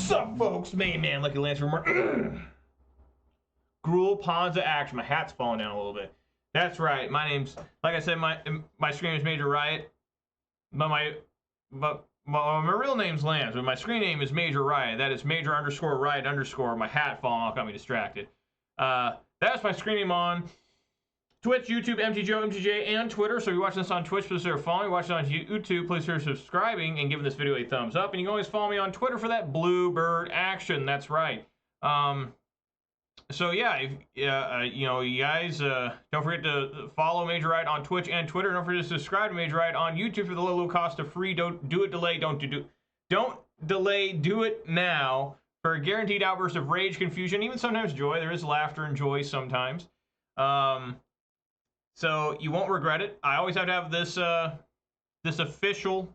Sup, folks? Main man, Lucky Lance from Gruul Ponza action. My hat's falling down a little bit. That's right. My name's, like I said, my screen name is Major Riot, but my real name's Lance. But my screen name is Major Riot. That is Major_Riot_. My hat falling off got me distracted. That's my screen name on Twitch, YouTube, MTGO, MTJ, and Twitter. So if you're watching this on Twitch, please consider following. Watching on YouTube, please consider subscribing and giving this video a thumbs up. And you can always follow me on Twitter for that bluebird action. That's right. So yeah, you know, you guys, don't forget to follow Major Riot on Twitch and Twitter. Don't forget to subscribe to Major Riot on YouTube for the low cost of free. Don't do it, delay. Don't delay. Do it now for a guaranteed outburst of rage, confusion, even sometimes joy. There is laughter and joy sometimes. So you won't regret it. I always have to have this this official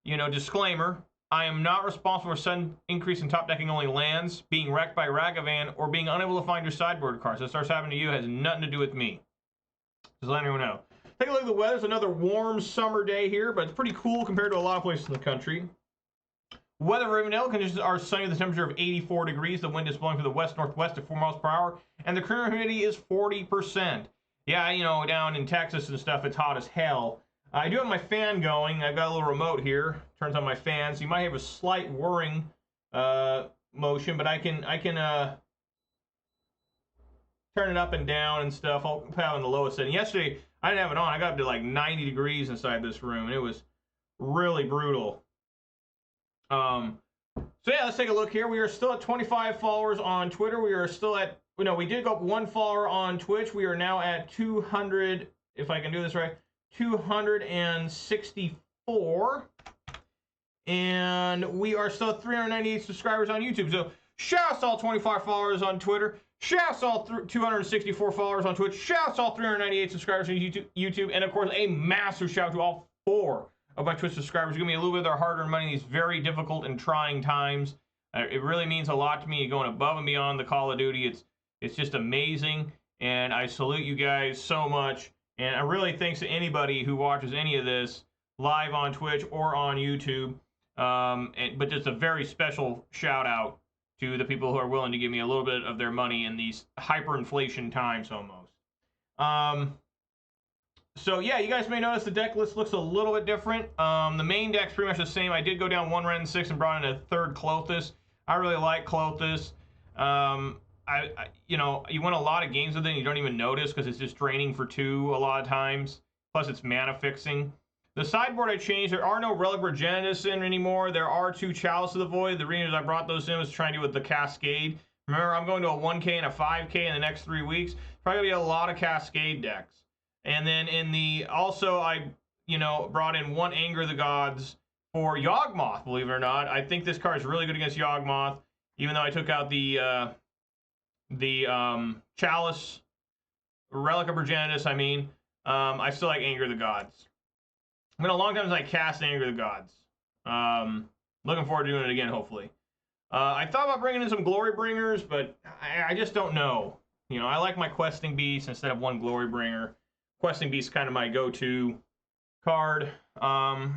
you know, disclaimer. I am not responsible for sudden increase in top decking only lands, being wrecked by Ragavan, or being unable to find your sideboard cards. That starts happening to you, it has nothing to do with me. Just let everyone know. Take a look at the weather. It's another warm summer day here, but it's pretty cool compared to a lot of places in the country. Weather for Rivendell, conditions are sunny with a temperature of 84 degrees. The wind is blowing from the west-northwest at 4 miles per hour, and the current humidity is 40%. Yeah, you know, down in Texas and stuff, it's hot as hell. I do have my fan going. I've got a little remote here. Turns on my fan, so you might have a slight whirring motion, but I can turn it up and down and stuff. I'll put it on the lowest setting. Yesterday, I didn't have it on. I got up to like 90 degrees inside this room, and it was really brutal. So yeah, let's take a look here. We are still at 25 followers on Twitter. We are still at, you know, we did go up 1 follower on Twitch. We are now at 200, if I can do this right, 264. And we are still at 398 subscribers on YouTube. So shouts to all 25 followers on Twitter. Shouts to all 264 followers on Twitch. Shouts to all 398 subscribers on YouTube. And of course, a massive shout to all 4 of my Twitch subscribers. Give me a little bit of their hard-earned money in these very difficult and trying times. It really means a lot to me, going above and beyond the Call of Duty. It's just amazing, and I salute you guys so much. And I really thanks to anybody who watches any of this live on Twitch or on YouTube. But just a very special shout out to the people who are willing to give me a little bit of their money in these hyperinflation times almost. So yeah, you guys may notice the deck list looks a little bit different. The main deck's pretty much the same. I did go down 1 red and 6 and brought in a 3rd Klothys. I really like Klothys. You know, you win a lot of games with it and you don't even notice because it's just draining for 2 a lot of times. Plus it's mana fixing. The sideboard I changed. There are no Relic Progenitus in anymore. There are 2 Chalice of the Void. The reason I brought those in was trying to do with the Cascade. Remember, I'm going to a 1K and a 5K in the next 3 weeks. Probably gonna be a lot of Cascade decks. And then in the, also I, you know, brought in 1 Anger the Gods for Yawgmoth, believe it or not. I think this card is really good against Yawgmoth, even though I took out the Chalice, Relic of Progenitus, I mean. I still like Anger the Gods. It's been a long time since I cast Anger the Gods. Looking forward to doing it again, hopefully. I thought about bringing in some Glory Bringers, but I just don't know. You know, I like my Questing Beast instead of 1 Glory Bringer. Questing Beast is kind of my go-to card. So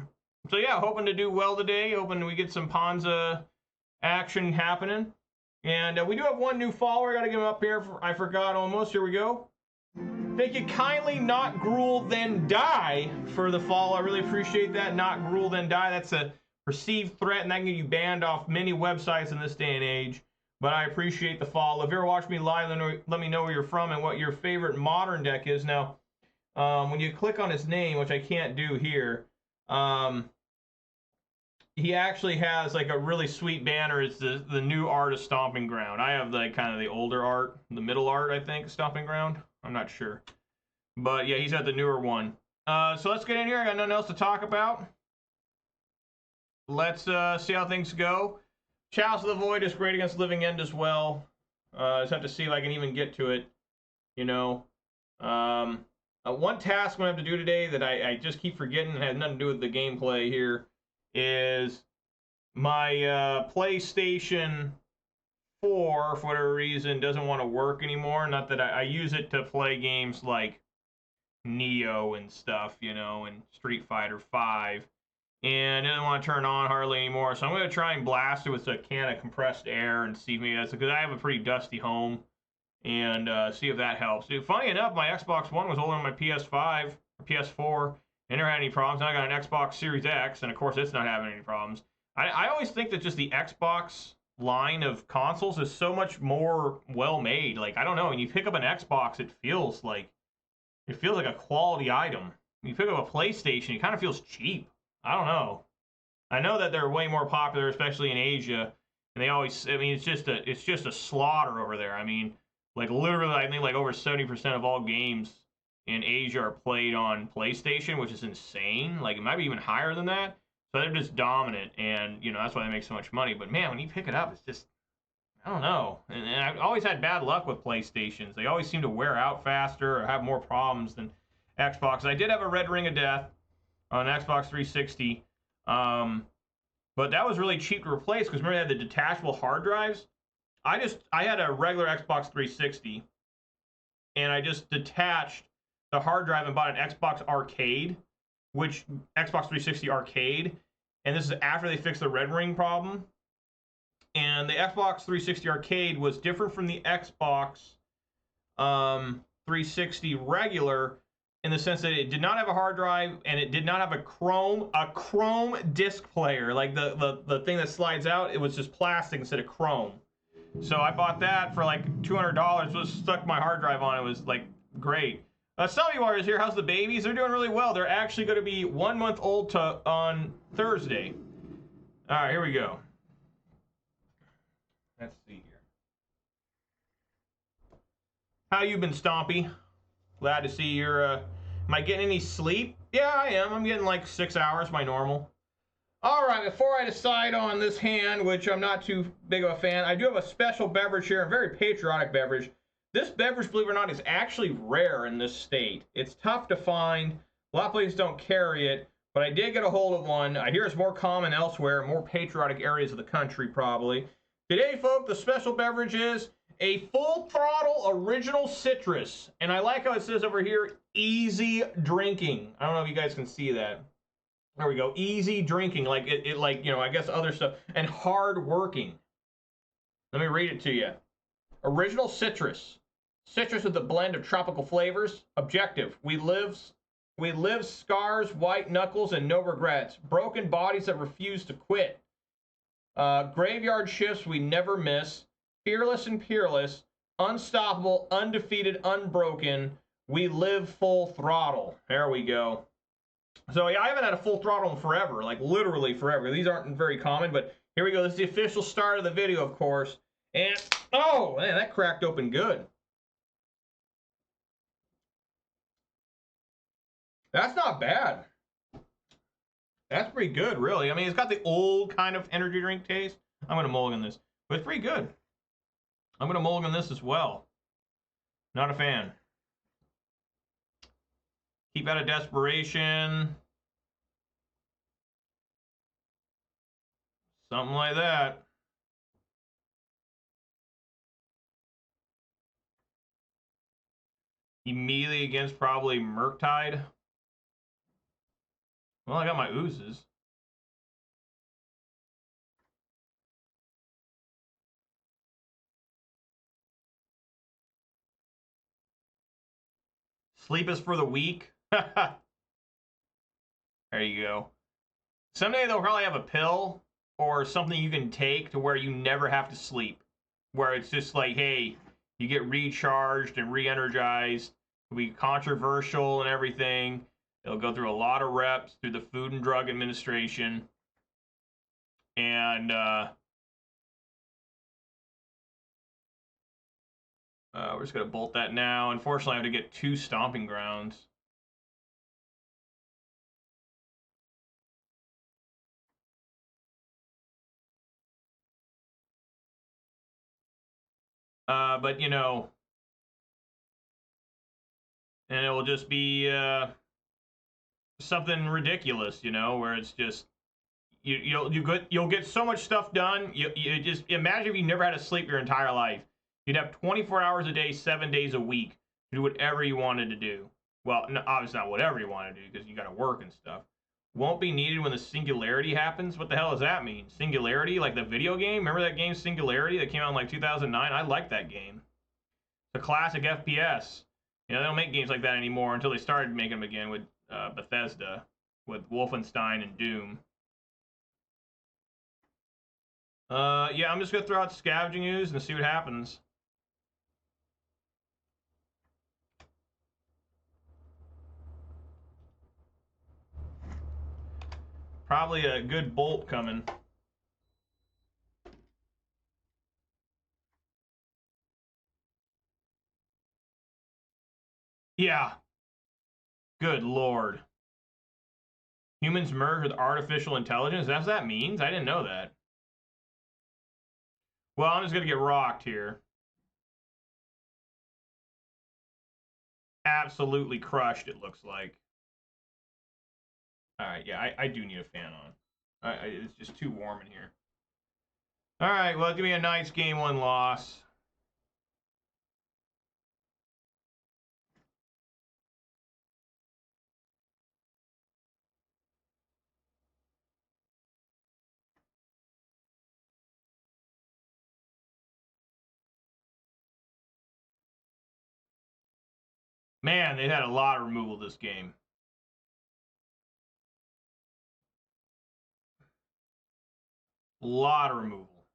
yeah, hoping to do well today. Hoping we get some Ponza action happening. And we do have 1 new follower. I gotta get him up here. I forgot almost. Here we go. Thank you kindly, Not Gruul Then Die, for the follow. I really appreciate that. Not Gruul Then Die. That's a perceived threat, and that can get you banned off many websites in this day and age. But I appreciate the follow. If you ever watch me live, let me know where you're from and what your favorite modern deck is. Now, when you click on his name, which I can't do here, he actually has like a really sweet banner. It's the new art of Stomping Ground. I have like kind of the older art, the middle art, I think, Stomping Ground. I'm not sure. But yeah, he's got the newer one. So let's get in here. I got nothing else to talk about. Let's see how things go. Chalice of the Void is great against Living End as well. Just have to see if I can even get to it. You know. One task I'm going to have to do today that I just keep forgetting and has nothing to do with the gameplay here is my PlayStation 4, for whatever reason, doesn't want to work anymore. Not that I use it to play games like Neo and stuff, you know, and Street Fighter 5. and it doesn't want to turn on hardly anymore. So I'm going to try and blast it with a can of compressed air and see if maybe that's because I have a pretty dusty home, and see if that helps. Dude, funny enough, my Xbox One was older than my PS5 or PS4, and never had any problems. Now I got an Xbox Series X, and of course it's not having any problems. I always think that just the Xbox line of consoles is so much more well made. Like, I don't know, when you pick up an Xbox, it feels like a quality item. When you pick up a PlayStation, it kind of feels cheap. I don't know. I know that they're way more popular, especially in Asia, and they always, I mean, it's just a slaughter over there. I mean, like, literally, I think like over 70% of all games in Asia are played on PlayStation, which is insane. Like, it might be even higher than that. So they're just dominant, and, you know, that's why they make so much money. But, man, when you pick it up, it's just, I don't know. And I've always had bad luck with PlayStations. They always seem to wear out faster or have more problems than Xbox. I did have a Red Ring of Death on Xbox 360, but that was really cheap to replace because remember they had the detachable hard drives? I had a regular Xbox 360, and I just detached the hard drive and bought an Xbox Arcade, which Xbox 360 Arcade, and this is after they fixed the Red Ring problem. And the Xbox 360 Arcade was different from the Xbox 360 regular in the sense that it did not have a hard drive and it did not have a chrome disc player, like the thing that slides out. It was just plastic instead of chrome. So I bought that for like $200. Just stuck my hard drive on. It was like great. Stubby Warriors here. How's the babies? They're doing really well. They're actually going to be 1 month old on Thursday. All right, here we go. Let's see here. How you been, Stompy? Glad to see you're, am I getting any sleep? Yeah, I am. I'm getting like 6 hours, my normal. All right, before I decide on this hand, which I'm not too big of a fan, I do have a special beverage here, a very patriotic beverage. This beverage, believe it or not, is actually rare in this state. It's tough to find. A lot of places don't carry it, but I did get a hold of one. I hear it's more common elsewhere, more patriotic areas of the country, probably. Today, folks, the special beverage is a Full Throttle Original Citrus. And I like how it says over here, easy drinking. I don't know if you guys can see that. There we go. Easy drinking. Like, it like, you know, I guess other stuff. And hard working. Let me read it to you. Original Citrus. Citrus with a blend of tropical flavors. Objective. We live scars, white knuckles, and no regrets. Broken bodies that refuse to quit. Graveyard shifts we never miss. Fearless and peerless. Unstoppable, undefeated, unbroken. We live full throttle. There we go. So yeah, I haven't had a full throttle in forever. Like literally forever. These aren't very common, but here we go. This is the official start of the video, of course. And, oh, man, that cracked open good. That's not bad. That's pretty good, really. I mean, it's got the old kind of energy drink taste. I'm going to mulligan this. But it's pretty good. I'm going to mulligan this as well. Not a fan. Keep out of desperation. Something like that. Immediately against probably Murktide. Well, I got my oozes. Sleep is for the weak. There you go. Someday they'll probably have a pill or something you can take to where you never have to sleep. Where it's just like, hey, you get recharged and re-energized. It'll be controversial and everything. It'll go through a lot of reps through the Food and Drug Administration. And we're just going to bolt that now. Unfortunately, I have to get 2 stomping grounds. But, you know, and it will just be something ridiculous, you know, where it's just you'll get so much stuff done. You just imagine if you never had to sleep your entire life. You'd have 24 hours a day, 7 days a week to do whatever you wanted to do. Well, no, obviously not whatever you want to do because you got to work and stuff. Won't be needed when the singularity happens. What the hell does that mean? Singularity, like the video game? Remember that game Singularity that came out in like 2009? I like that game. The classic FPS. You know, they don't make games like that anymore until they started making them again with Bethesda, with Wolfenstein and Doom. Yeah, I'm just gonna throw out scavenging ooze and see what happens. Probably a good bolt coming. Yeah. Good lord. Humans merge with artificial intelligence? That's what that means? I didn't know that. Well, I'm just gonna get rocked here. Absolutely crushed, it looks like. Alright, yeah, I do need a fan on. It's just too warm in here. Alright, well, give me a nice game 1 loss. Man, they've had a lot of removal this game. A lot of removal.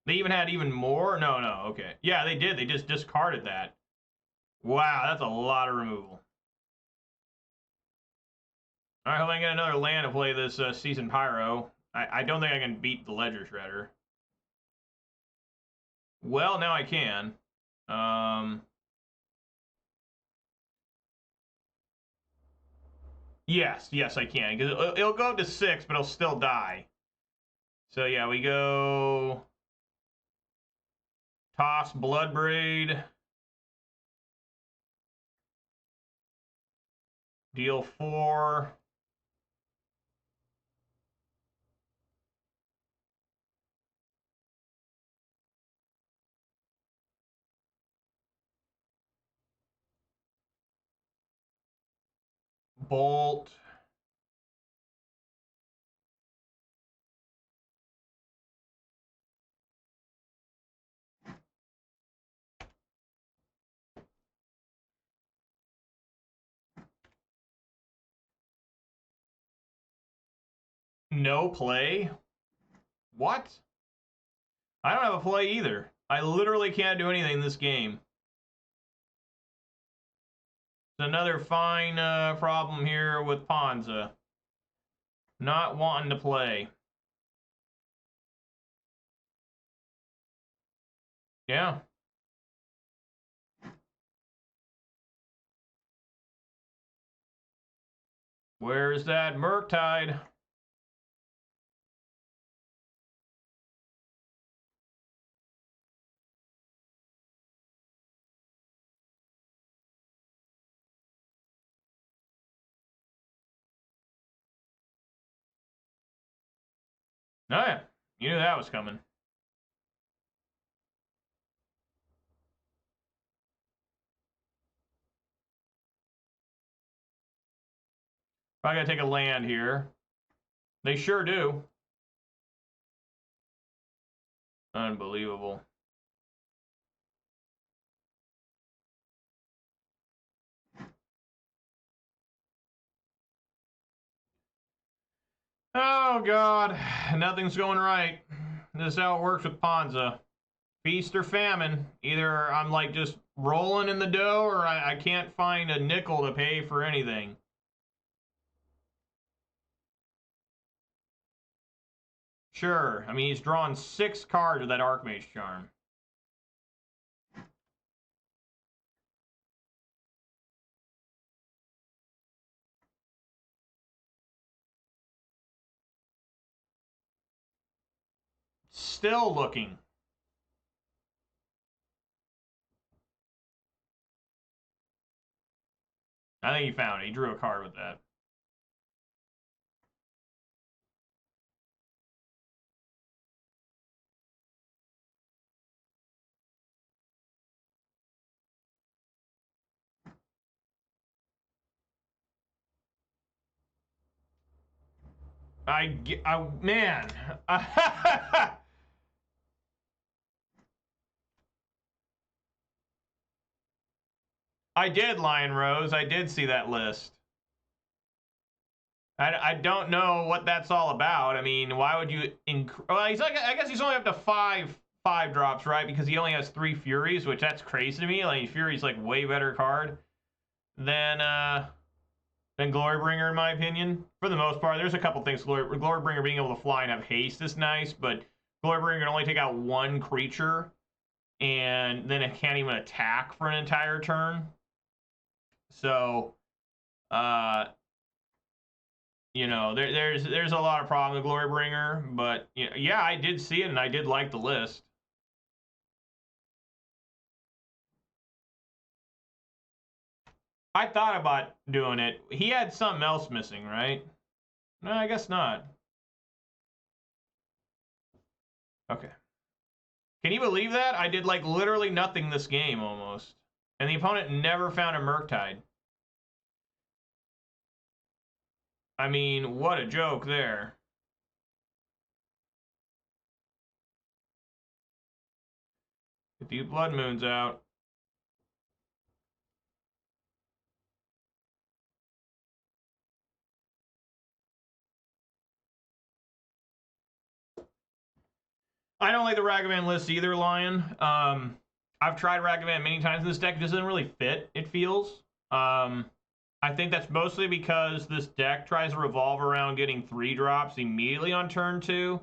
They even had even more? No, okay. Yeah, they did. They just discarded that. Wow, that's a lot of removal. All right, hope I can get another land to play this Season Pyro. I don't think I can beat the Ledger Shredder. Well, now I can. Yes, I can. Because it'll go up to 6, but it'll still die. So yeah, we go... Toss Bloodbraid. Deal 4. Bolt. No play? What? I don't have a play either. I literally can't do anything in this game. It's another fine problem here with Ponza. Not wanting to play. Yeah. Where's that Murktide? Oh yeah, you knew that was coming. I gotta take a land here. They sure do. Unbelievable. Oh god, nothing's going right. This is how it works with Ponza. Feast or famine. Either I'm like just rolling in the dough or I can't find a nickel to pay for anything. Sure, I mean he's drawn 6 cards with that Archmage Charm. Still looking. I think he found it. He drew a card with that. Man. I did, Lion Rose. I did see that list. I don't know what that's all about. I mean, why would you well, he's like, I guess he's only up to five drops, right? Because he only has 3 Furies, which that's crazy to me. Like Fury's like way better card than Glorybringer in my opinion. For the most part, there's a couple things. Glorybringer being able to fly and have haste is nice, but Glorybringer can only take out 1 creature, and then it can't even attack for an entire turn. So, you know, there's a lot of problem with Glorybringer, but yeah, I did see it and I did like the list. I thought about doing it. He had something else missing, right? No, I guess not. Okay. Can you believe that? I did like literally nothing this game almost. And the opponent never found a Murktide. I mean, what a joke there. Get these Blood Moons out. I don't like the Ragavan list either, Lion. I've tried Ragavan many times in this deck. It doesn't really fit, it feels. I think that's mostly because this deck tries to revolve around getting 3 drops immediately on turn 2.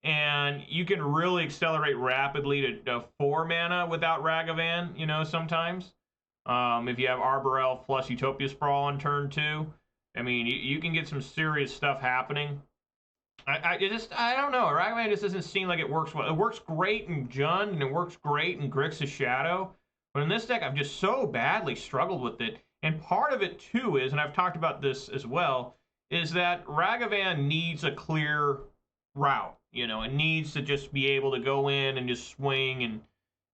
And you can really accelerate rapidly to 4 mana without Ragavan, you know, sometimes. If you have Arbor Elf plus Utopia Sprawl on turn 2. I mean, you can get some serious stuff happening. I don't know. Ragavan just doesn't seem like it works well. It works great in Jund, and it works great in Grixis Shadow. But in this deck, I've just so badly struggled with it. And part of it, too, is, and I've talked about this as well, is that Ragavan needs a clear route. You know, it needs to just be able to go in and just swing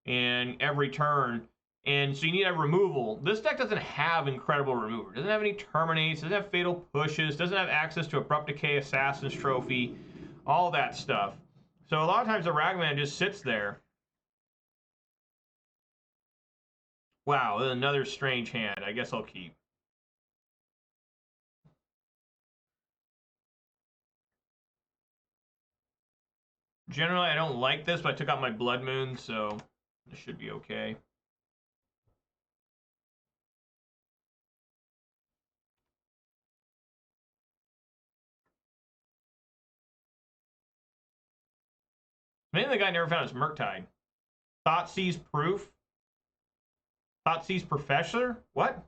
and every turn. And so you need a removal. This deck doesn't have incredible remover. Doesn't have any terminates. Doesn't have fatal pushes. Doesn't have access to Abrupt Decay, Assassin's Trophy, all that stuff. So a lot of times the Ragavan just sits there. Wow, another strange hand. I guess I'll keep. Generally, I don't like this, but I took out my Blood Moon, so this should be okay. Maybe the guy never found his Murktide. Thoughtseize Proof? Thoughtseize Professor? What?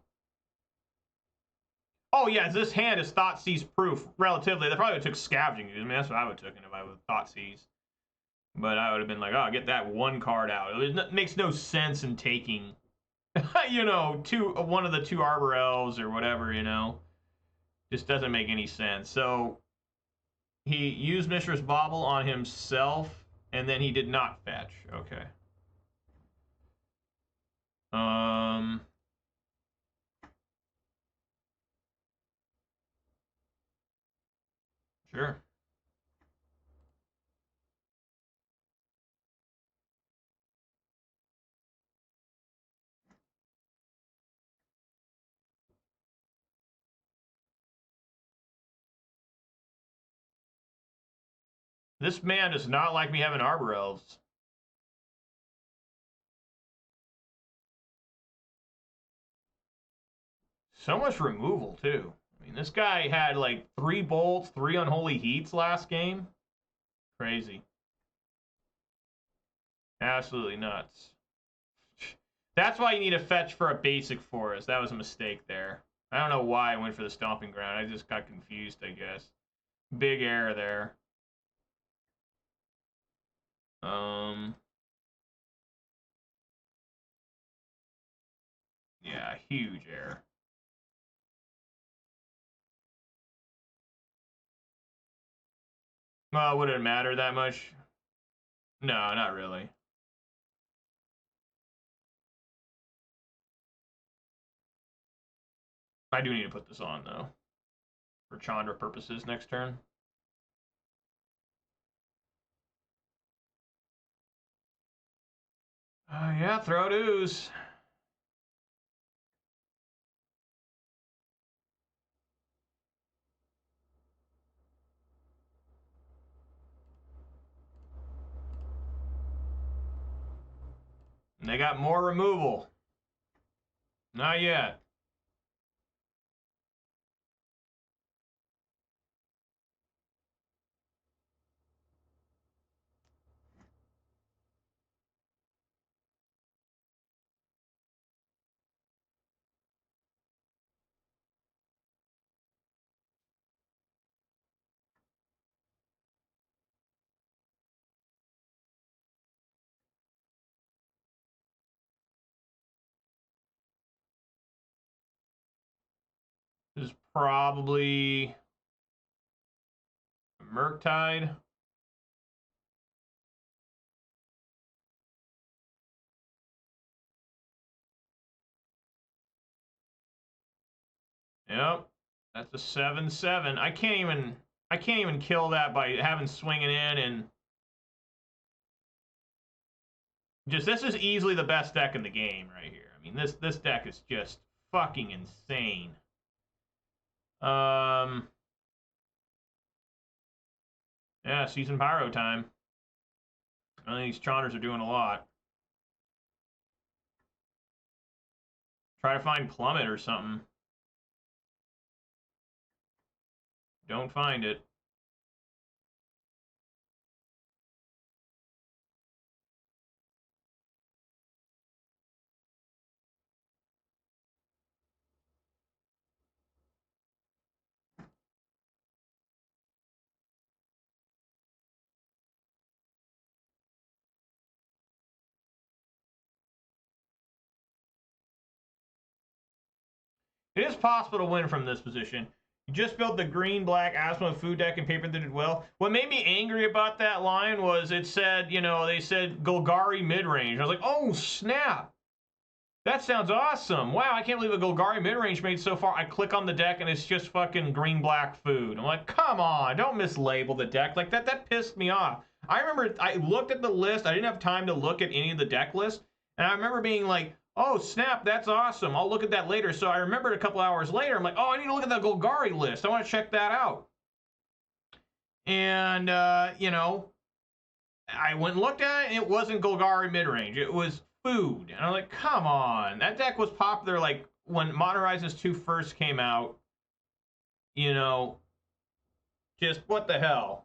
Oh, yeah, this hand is Thoughtseize Proof, relatively. They probably took Scavenging. I mean, that's what I would have taken if I would have Thoughtseize. But I would have been like, oh, get that 1 card out. It makes no sense in taking, you know, one of the 2 Arbor Elves or whatever, you know. Just doesn't make any sense. So he used Mishra's Bauble on himself, and then he did not fetch. Okay. Sure. This man does not like me having Arbor Elves. So much removal, too. I mean, this guy had like 3 bolts, 3 unholy heats last game. Crazy. Absolutely nuts. That's why you need a fetch for a basic forest. That was a mistake there. I don't know why I went for the Stomping Ground. I just got confused, I guess. Big error there. Yeah, huge error. Well, would it matter that much? No, not really. I do need to put this on, though. For Chandra purposes next turn. Yeah, throw out ooze. And they got more removal. Not yet. This is probably Murktide. Yep. That's a 7/7. I can't even kill that by having swinging in and just this is easily the best deck in the game right here. I mean this deck is just fucking insane. Yeah, Season Pyro time. I think these Chaunters are doing a lot. Try to find Plummet or something. Don't find it. It is possible to win from this position. You just built the green-black Asmo food deck and paper that did well. What made me angry about that line was it said, you know, they said Golgari mid-range. I was like, oh, snap. That sounds awesome. Wow, I can't believe a Golgari mid-range made so far. I click on the deck and it's just fucking green-black food. I'm like, come on, don't mislabel the deck. Like, that pissed me off. I remember I looked at the list. I didn't have time to look at any of the deck lists. And I remember being like, oh, snap, that's awesome. I'll look at that later. So I remembered a couple hours later. I'm like, oh, I need to look at the Golgari list. I want to check that out. And, you know, I went and looked at it, and it wasn't Golgari mid-range. It was food. And I'm like, come on. That deck was popular, like, when Modern Horizons 2 first came out. You know, just what the hell?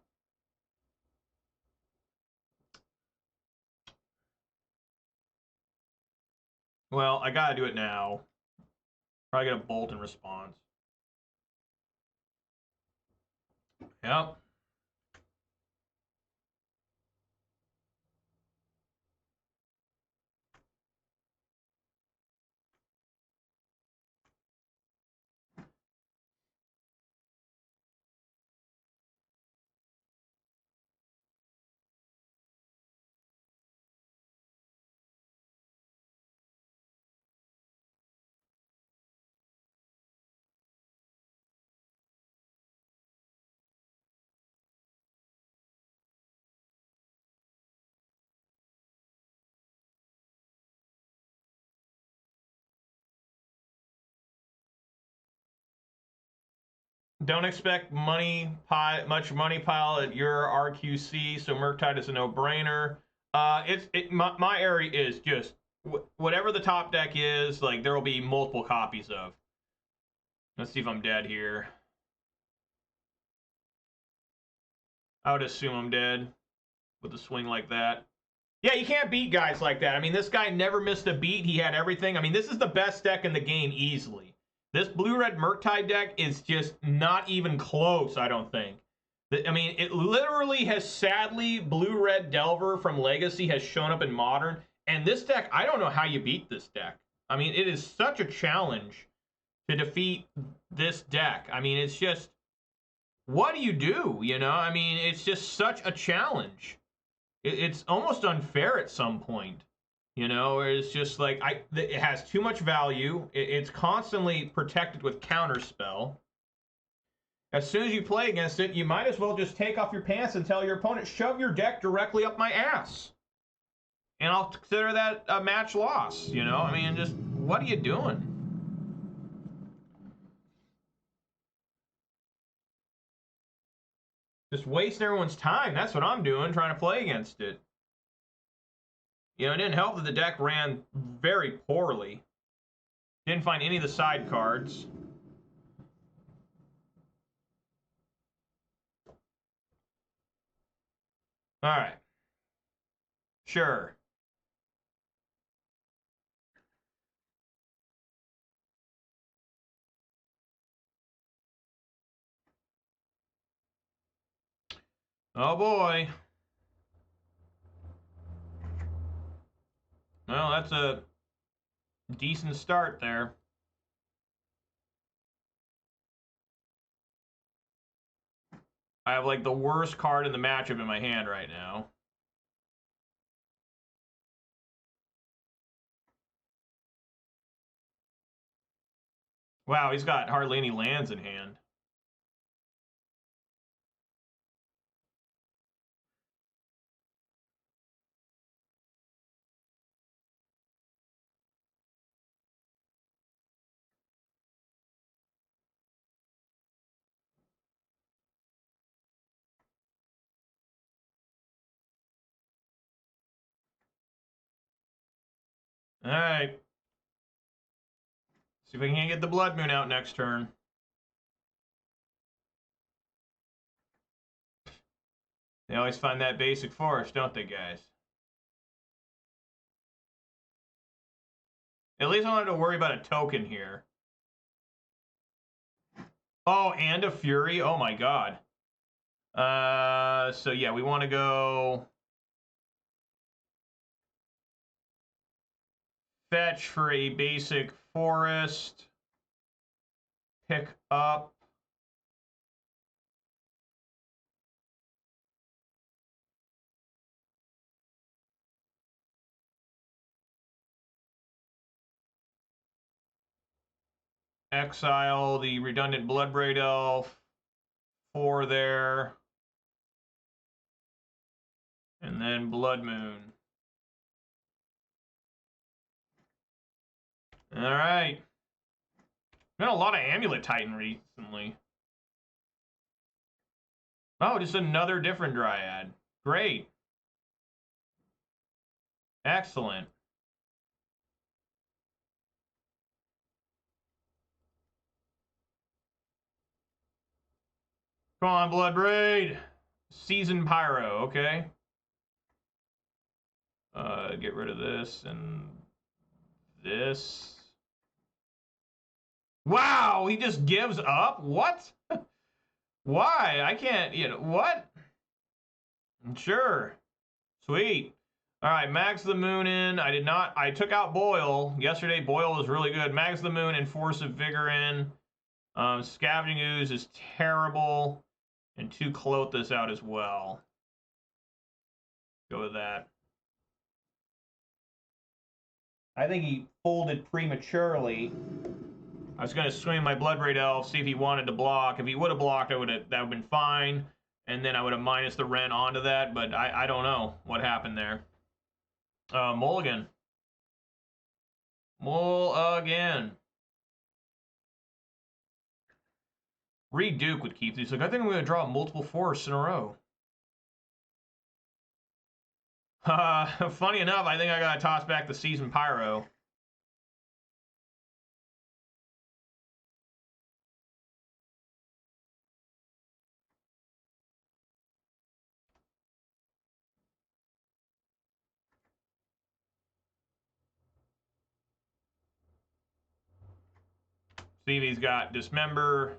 Well, I gotta do it now. Probably get a bolt in response. Yep. Don't expect much money pile at your RQC, so Murktide is a no-brainer. My area is just whatever the top deck is, like there will be multiple copies of. Let's see if I'm dead here. I would assume I'm dead with a swing like that. Yeah, you can't beat guys like that. I mean, this guy never missed a beat. He had everything. I mean, this is the best deck in the game easily. This blue-red Murktide deck is just not even close, I don't think. I mean, it literally has, sadly, blue-red Delver from Legacy has shown up in Modern. And this deck, I don't know how you beat this deck. I mean, it is such a challenge to defeat this deck. I mean, it's just, what do you do, you know? I mean, it's just such a challenge. It's almost unfair at some point. You know, it's just like it has too much value. It's constantly protected with counterspell. As soon as you play against it, you might as well just take off your pants and tell your opponent, shove your deck directly up my ass. and I'll consider that a match loss, you know? I mean, just, what are you doing? Just wasting everyone's time. That's what I'm doing, trying to play against it. You know, it didn't help that the deck ran very poorly. Didn't find any of the side cards. All right. Sure. Oh boy. Well, that's a decent start there. I have like the worst card in the matchup in my hand right now. Wow, he's got hardly any lands in hand. All right. See if I can get the Blood Moon out next turn. They always find that basic forest, don't they, guys? At least I don't have to worry about a token here. Oh, and a Fury? Oh my god. So yeah, we want to go fetch for a basic forest. Pick up. Exile the redundant Bloodbraid Elf. 4 there. And then Blood Moon. All right. Been a lot of Amulet Titan recently. Oh, just another different Dryad. Great. Excellent. Come on, Bloodbraid. Seasoned Pyro, okay. Get rid of this and this. Wow, he just gives up? What? Why? I can't, you know, what? Sure. Sweet. All right, Mags the Moon in. I took out Boil. Yesterday, Boil was really good. Mags the Moon and Force of Vigor in. Scavenging Ooze is terrible. And 2 Klothys out as well. Go with that. I think he folded prematurely. I was going to swing my Bloodbraid Elf, see if he wanted to block. If he would have blocked, that would have been fine. And then I would have minus the rent onto that, but I don't know what happened there. Mulligan. Mulligan. Reed Duke would keep these. Like, I think I'm going to draw multiple forests in a row. Funny enough, I think I got to toss back the Seasoned Pyro. See if he's got Dismember.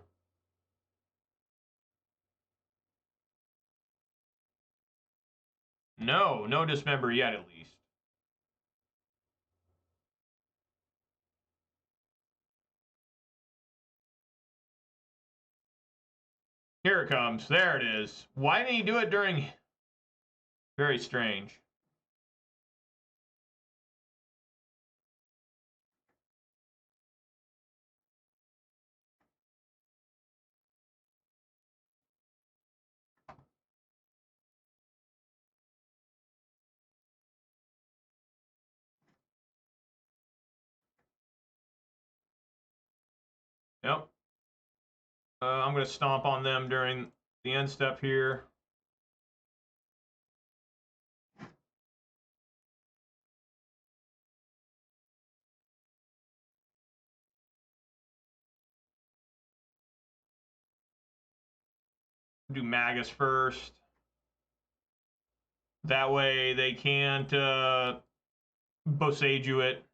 No Dismember yet, at least. Here it comes. There it is. Why didn't he do it during... Very strange. Yep. I'm going to stomp on them during the end step here. Do Magus first. That way they can't Boseiju it.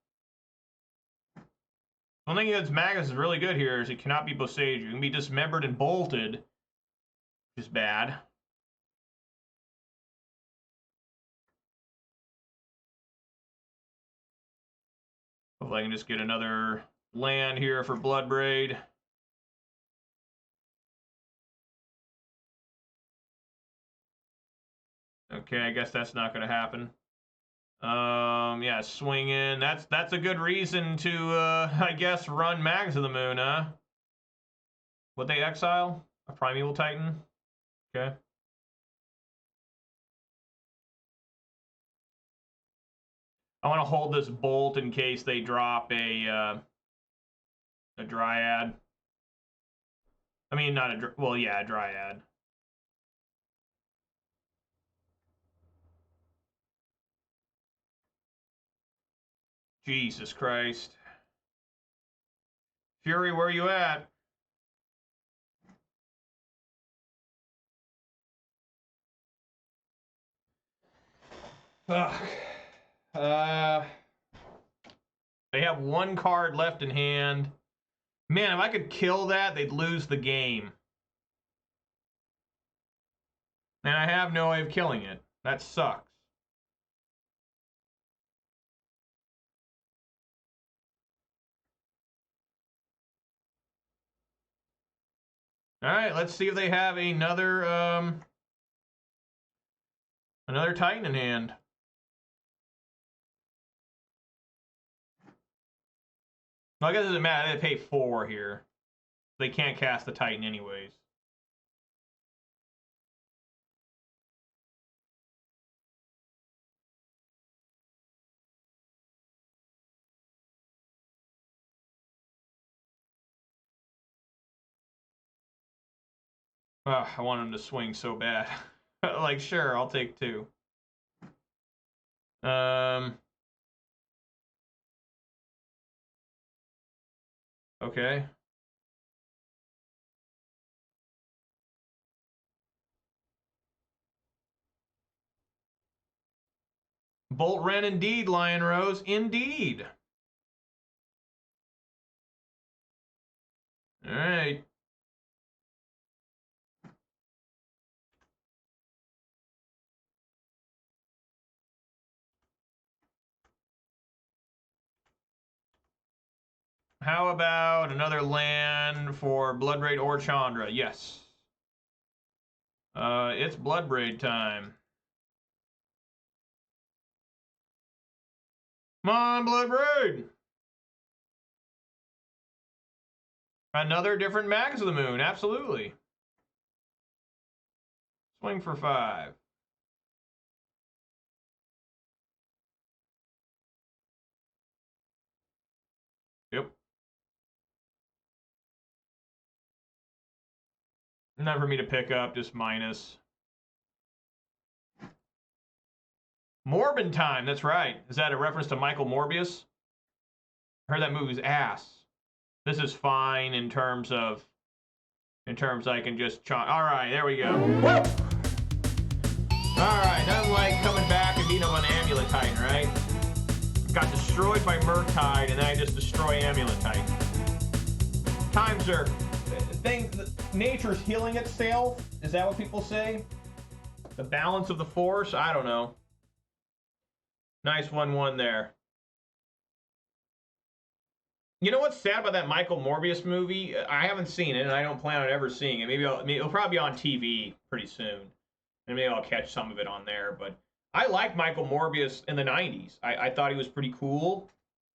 One thing that's Magus is really good here is it cannot be Boseiju. It can be dismembered and bolted, which is bad. Hopefully I can just get another land here for Bloodbraid. Okay, I guess that's not going to happen. Yeah, swing in. That's a good reason to, I guess, run Mags of the Moon, huh? Would they exile a Primeval Titan? Okay. I want to hold this Bolt in case they drop a Dryad. I mean, not a, well, yeah, a Dryad. Jesus Christ. Fury, where you at? Fuck. They have one card left in hand. Man, if I could kill that, they'd lose the game. And I have no way of killing it. That sucks. Alright, let's see if they have another another Titan in hand. Well, I guess it doesn't matter. They pay 4 here. They can't cast the Titan anyways. Ugh, I want him to swing so bad. Like, sure, I'll take 2. Okay. Bolt Ren indeed, Lion Rose. Indeed. All right. How about another land for Bloodbraid or Chandra? Yes. It's Bloodbraid time. Come on, Bloodbraid! Another different Mags of the Moon, absolutely. Swing for 5. Yep. None for me to pick up, just minus. Morbin time, that's right. Is that a reference to Michael Morbius? I heard that movie's ass. This is fine in terms I can just all right, there we go. Woo! All right, nothing like coming back and beating up on Amulet Titan, right? Got destroyed by Murktide, and then I just destroy Amulet Titan. Times are nature's healing itself. Is that what people say? The balance of the force? I don't know. Nice 1-1 there. You know what's sad about that Michael Morbius movie? I haven't seen it, and I don't plan on ever seeing it. Maybe it'll probably be on TV pretty soon, and maybe I'll catch some of it on there. But I liked Michael Morbius in the '90s. I thought he was pretty cool.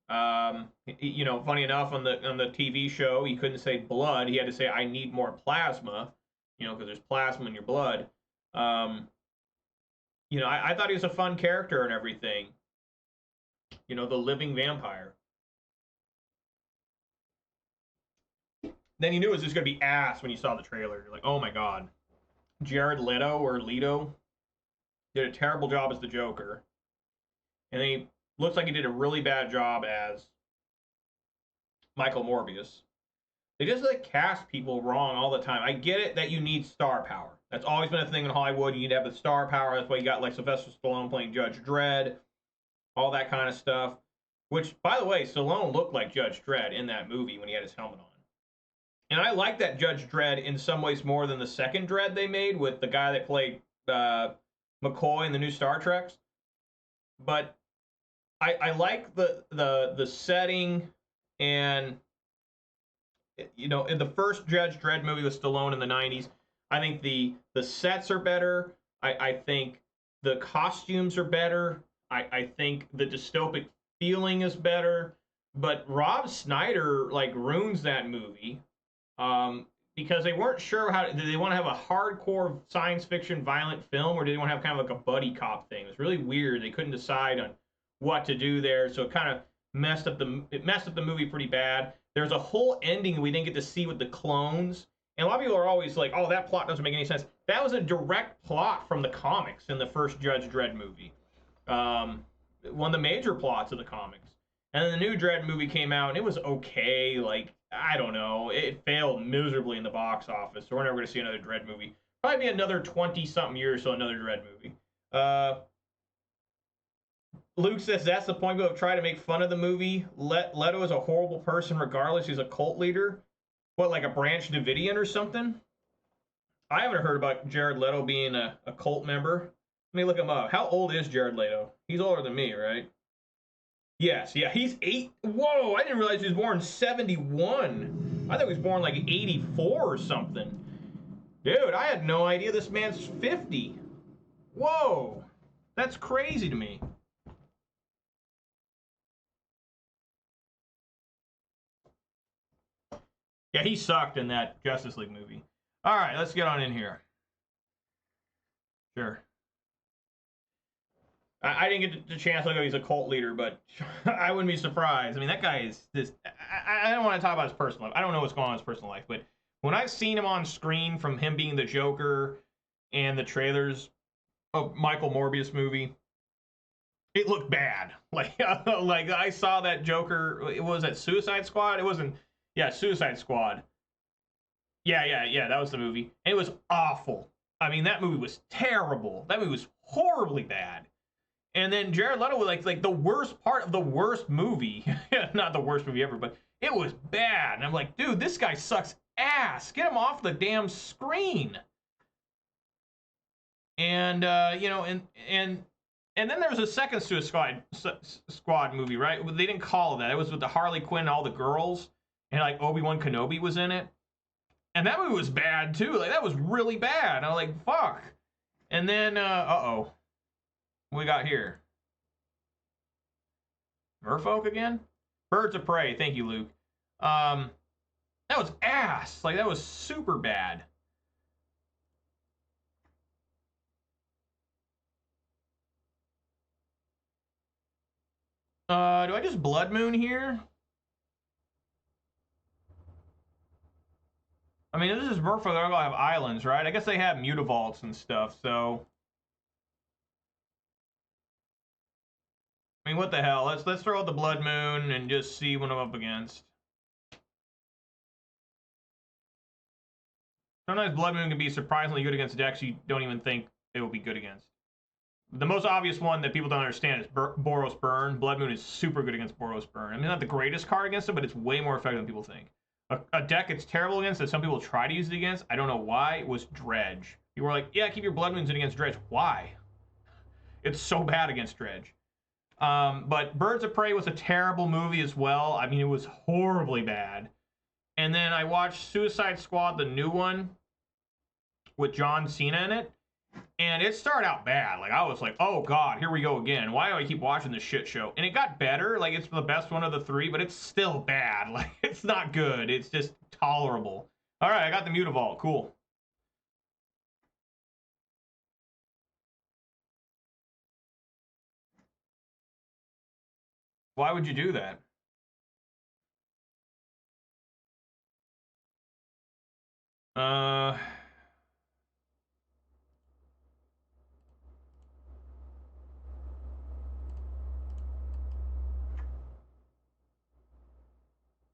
You know, funny enough, on the TV show, he couldn't say blood. He had to say, "I need more plasma," you know, because there's plasma in your blood. You know, I thought he was a fun character and everything. You know, the living vampire. then you knew it was just going to be ass when you saw the trailer. You're like, oh my god. Jared Leto or Leto did a terrible job as the Joker. And he looks like he did a really bad job as Michael Morbius. They just like cast people wrong all the time. I get it that you need star power. That's always been a thing in Hollywood. You need to have the star power. That's why you got like Sylvester Stallone playing Judge Dredd, all that kind of stuff. Which, by the way, Stallone looked like Judge Dredd in that movie when he had his helmet on. And I like that Judge Dredd in some ways more than the second Dredd they made with the guy that played McCoy in the new Star Treks. But I like the setting, and you know, in the first Judge Dredd movie with Stallone in the 90s, I think the sets are better. I think the costumes are better. I think the dystopic feeling is better. But Rob Snyder like ruins that movie because they weren't sure how. Did they want to have a hardcore science fiction violent film, or did they want to have kind of like a buddy cop thing? It was really weird. They couldn't decide on what to do there, so it kind of messed up the movie pretty bad. There's a whole ending we didn't get to see with the clones, and a lot of people are always like, "Oh, that plot doesn't make any sense." That was a direct plot from the comics in the first Judge Dredd movie, one of the major plots of the comics. And then the new Dredd movie came out, and it was okay. Like, I don't know, it failed miserably in the box office, so we're never going to see another Dredd movie. Probably be another 20-something years till another Dredd movie. Luke says that's the point. People have tried to make fun of the movie. Leto is a horrible person regardless. He's a cult leader. What, like a Branch Davidian or something? I haven't heard about Jared Leto being a cult member. Let me look him up. How old is Jared Leto? He's older than me, right? Yes, yeah, he's 8. Whoa, I didn't realize he was born 71. I thought he was born like 84 or something. Dude, I had no idea this man's 50. Whoa, that's crazy to me. Yeah, he sucked in that Justice League movie. All right, let's get on in here. Sure. I didn't get the chance to look at he's a cult leader, but I wouldn't be surprised. I mean, that guy is this. I don't want to talk about his personal life. I don't know what's going on in his personal life, but when I've seen him on screen, from him being the Joker and the trailers of Michael Morbius movie, it looked bad. Like, like I saw that Joker. It was at Suicide Squad. It wasn't. Yeah, Suicide Squad. Yeah. That was the movie. And it was awful. I mean, that movie was terrible. That movie was horribly bad. And then Jared Leto was like the worst part of the worst movie. Not the worst movie ever, but it was bad. And I'm like, dude, this guy sucks ass. Get him off the damn screen. And you know, and then there was a second Suicide Squad movie, right? They didn't call it that. It was with the Harley Quinn and all the girls, and like Obi-Wan Kenobi was in it. And that movie was bad too. Like, that was really bad. I was like, fuck. And then uh-oh. What we got here? Merfolk again? Birds of Prey. Thank you, Luke. That was ass. Like, that was super bad. Do I just Blood Moon here? I mean, this is Merfolk. They're gonna have islands, right? I guess they have mutavaults and stuff, so. I mean, what the hell? Let's throw out the Blood Moon and just see what I'm up against. Sometimes Blood Moon can be surprisingly good against decks you don't even think it will be good against. The most obvious one that people don't understand is Boros Burn. Blood Moon is super good against Boros Burn. I mean, not the greatest card against it, but it's way more effective than people think. A deck it's terrible against that some people try to use it against, I don't know why, was Dredge. People were like, yeah, keep your Blood Moons in against Dredge. Why? It's so bad against Dredge. But Birds of Prey was a terrible movie as well. I mean, it was horribly bad. And then I watched Suicide Squad, the new one, with John Cena in it. And it started out bad. Like, I was like, oh god, here we go again. Why do I keep watching this shit show? And it got better. Like, it's the best one of the three, but it's still bad. Like, it's not good. It's just tolerable. All right, I got the Mutavault. Cool. Why would you do that? Uh...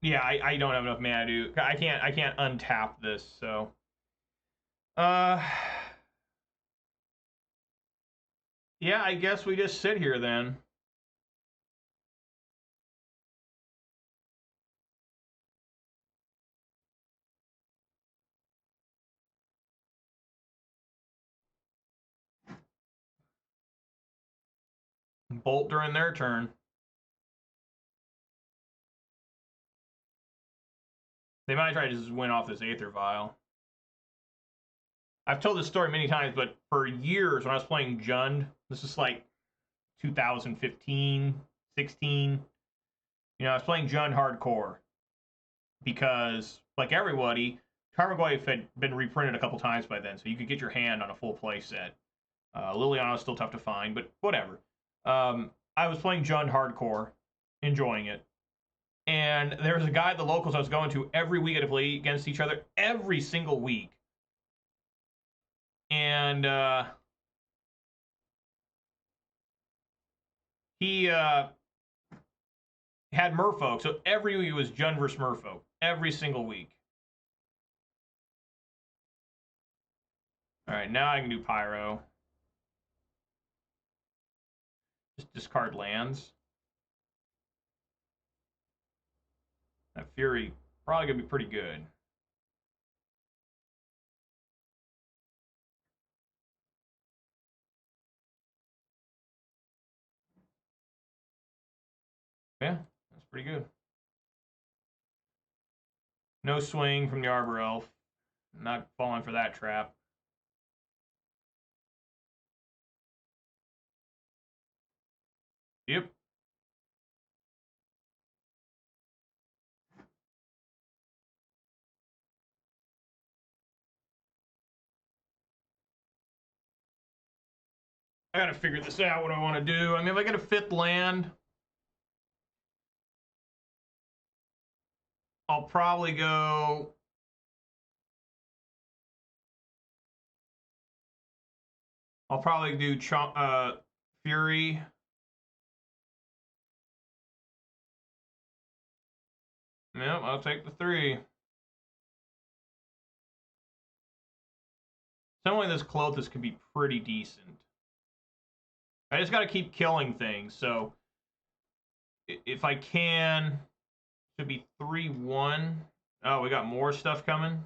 Yeah, I don't have enough mana to... I can't untap this, so... Yeah, I guess we just sit here then. Bolt during their turn. They might try to just win off this Aether Vial. I've told this story many times, but for years when I was playing Jund, this is like 2015, 16, you know, I was playing Jund hardcore because, like everybody, Tarmogoyf had been reprinted a couple times by then, so you could get your hand on a full play set. Liliana was still tough to find, but whatever. I was playing Jund hardcore, enjoying it. And there was a guy at the locals I was going to every week to play against each other, every single week. And he had Merfolk, so every week it was Jund versus Merfolk, every single week. All right, now I can do Pyro. Just discard lands. That Fury probably gonna be pretty good. Yeah, that's pretty good. No swing from the Arbor Elf. Not falling for that trap. Yep. I gotta figure this out, what I want to do. I mean, if I get a 5th land, I'll probably go... I'll probably do Fury. Yep, I'll take the 3. Something like this Clothis could be pretty decent. I just gotta keep killing things, so... If I can... Should be 3-1. Oh, we got more stuff coming?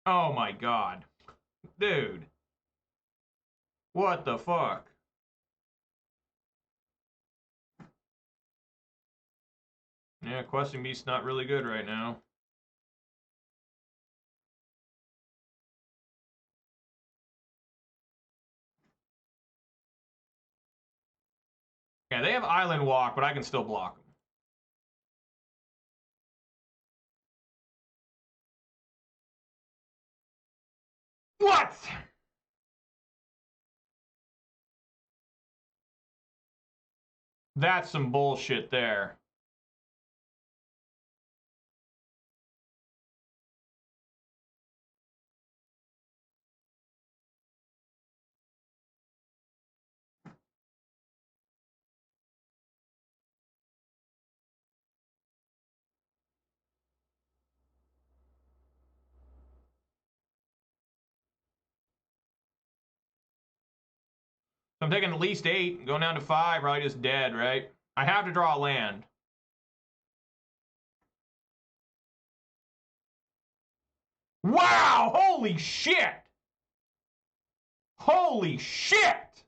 Oh my god. Dude. What the fuck? Yeah, Questing Beast's not really good right now. Yeah, they have Island Walk, but I can still block them. What? That's some bullshit there. So I'm taking at least 8, going down to 5, probably just dead, right? I have to draw a land. Wow! Holy shit! Holy shit!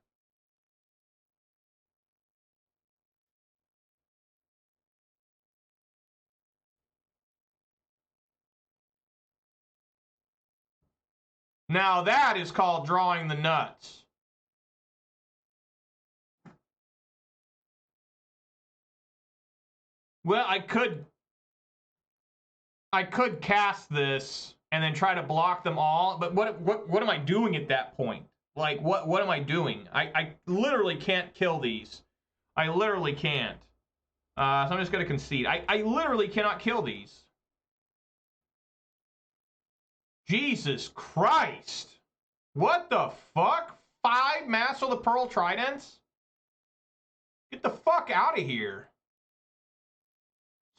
Now that is called drawing the nuts. Well, I could cast this and then try to block them all, but what am I doing at that point? Like, what am I doing? I literally can't kill these. I literally can't. So I'm just going to concede. I literally cannot kill these. Jesus Christ. What the fuck? 5 Master of the Pearl Tridents? Get the fuck out of here.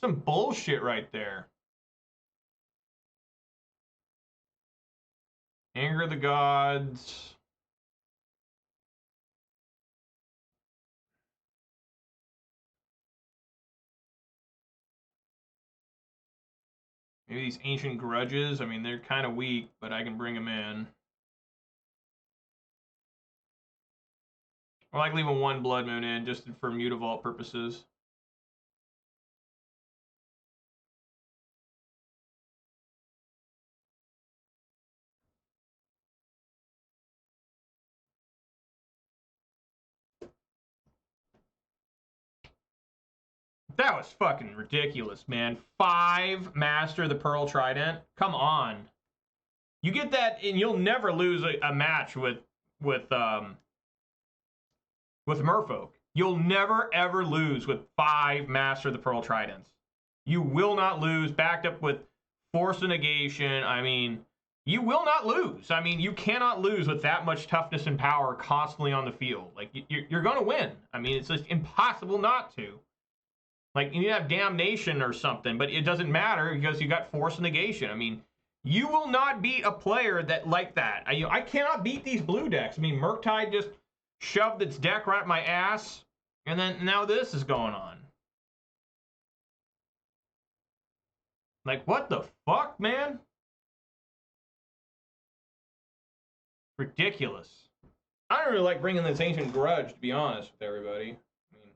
Some bullshit right there. Anger of the Gods. Maybe these Ancient Grudges. I mean, they're kind of weak, but I can bring them in. I like leaving 1 Blood Moon in just for Mutavault purposes. That was fucking ridiculous, man. 5 Master of the Pearl Trident? Come on. You get that, and you'll never lose a match with Merfolk. You'll never, ever lose with 5 Master of the Pearl Tridents. You will not lose, backed up with Force of Negation. I mean, you will not lose. I mean, you cannot lose with that much toughness and power constantly on the field. Like, you're going to win. I mean, it's just impossible not to. Like, you need to have Damnation or something, but it doesn't matter because you got Force of Negation. I mean, you will not beat a player that like that. I cannot beat these blue decks. I mean, Murktide just shoved its deck right up my ass, and then now this is going on. Like, what the fuck, man? Ridiculous. I don't really like bringing this Ancient Grudge, to be honest with everybody. I mean,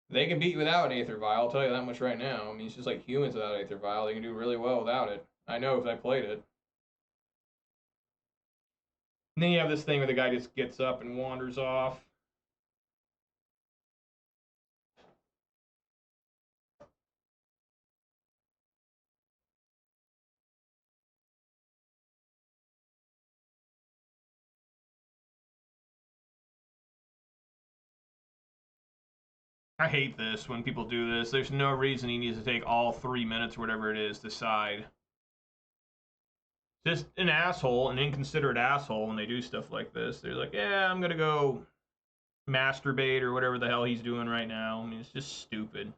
they can beat you without Aether Vial, I'll tell you that much right now. I mean, it's just like humans without Aether Vial. They can do really well without it. I know because I played it. And then you have this thing where the guy just gets up and wanders off. I hate this when people do this. There's no reason he needs to take all 3 minutes or whatever it is to decide. Just an asshole, an inconsiderate asshole when they do stuff like this. They're like, yeah, I'm going to go masturbate or whatever the hell he's doing right now. I mean, it's just stupid.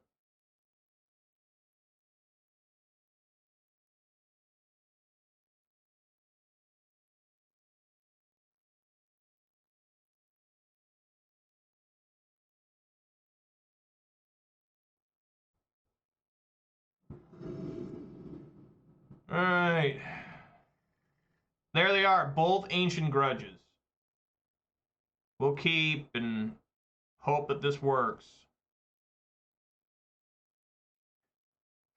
All right. There they are, both Ancient Grudges. We'll keep and hope that this works.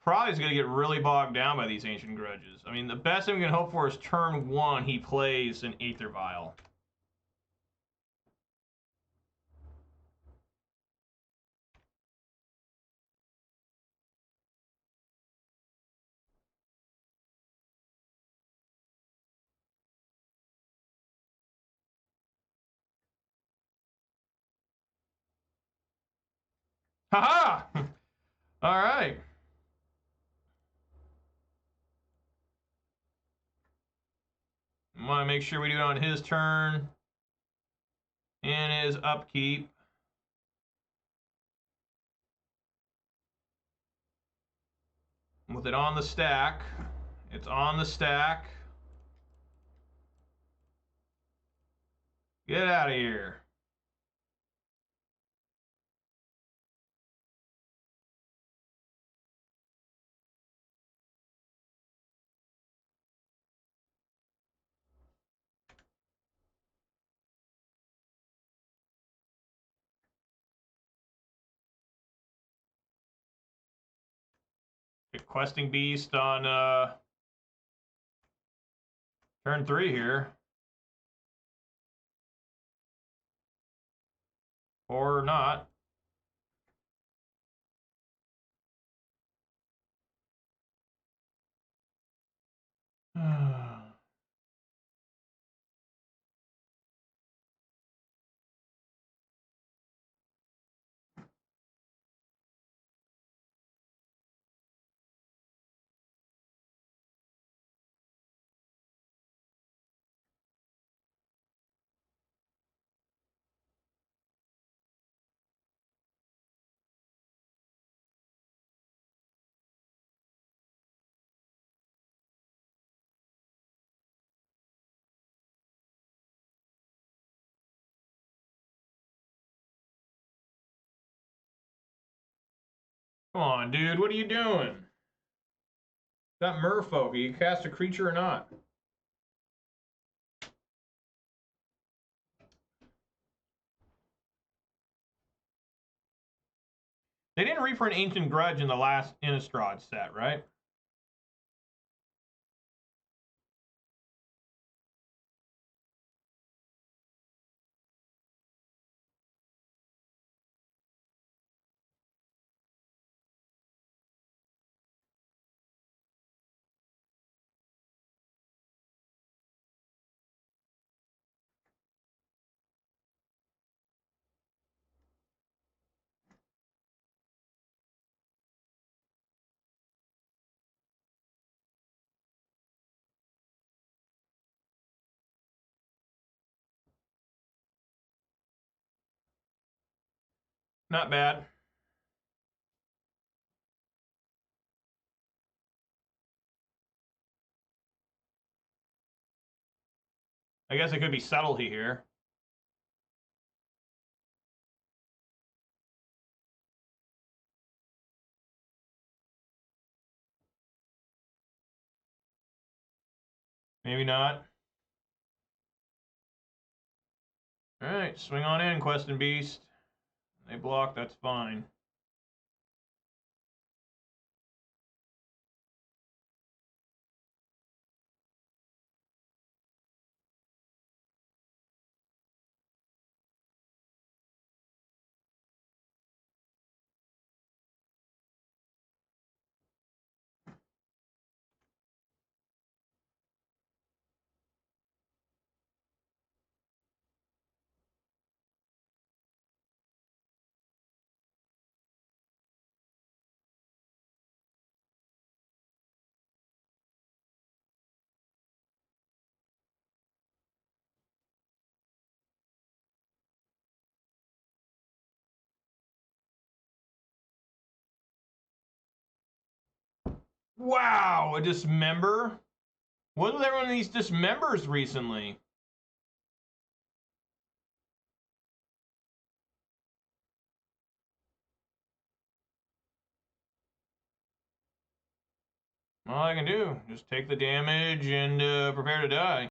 Probably is going to get really bogged down by these Ancient Grudges. I mean, the best thing we can hope for is turn 1, he plays an Aether Vial. Haha! All right. Want to make sure we do it on his turn and his upkeep. With it on the stack. It's on the stack. Get out of here. Get Questing Beast on turn 3 here. Or not. Come on, dude. What are you doing? That Merfolk. You cast a creature or not? They didn't reprint Ancient Grudge in the last Innistrad set, right? Not bad. I guess it could be subtlety here. Maybe not. Alright, swing on in, Quest and Beast. They block, that's fine. Wow, a dismember? What was everyone of these dismembers recently? All I can do, just take the damage and prepare to die.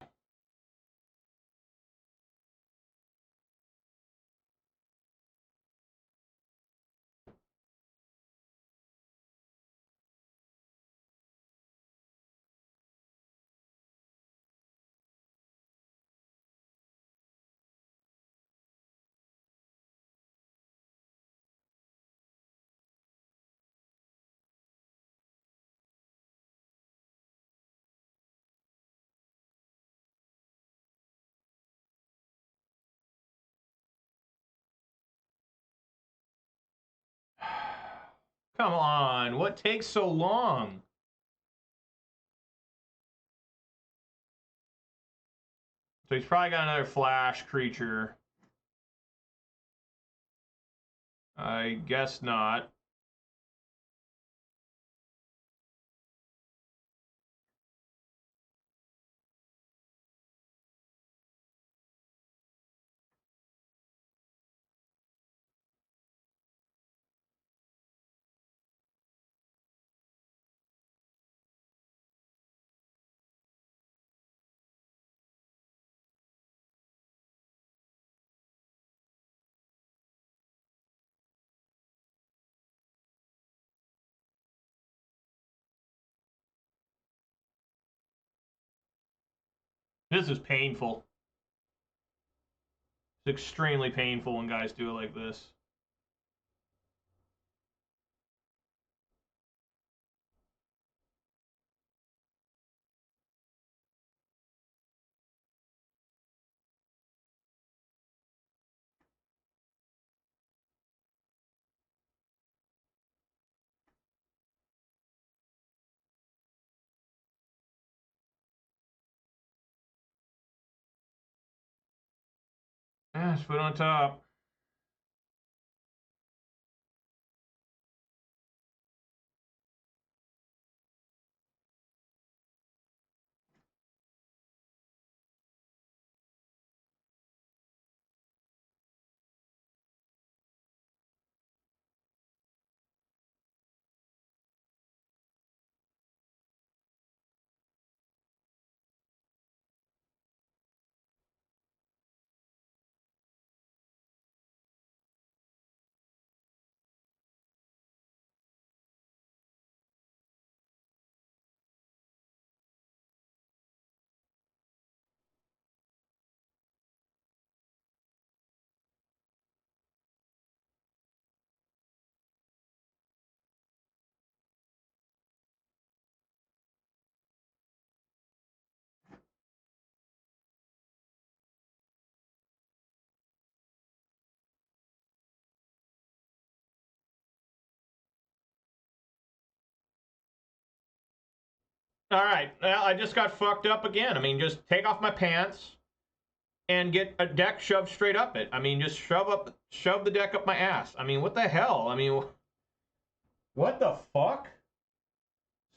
Come on, what takes so long? So he's probably got another flash creature. I guess not. This is painful. It's extremely painful when guys do it like this. Yeah, just put it on top. All right. Well, I just got fucked up again. I mean, just take off my pants and get a deck shoved straight up it. I mean, just shove the deck up my ass. I mean, what the hell? I mean, what the fuck?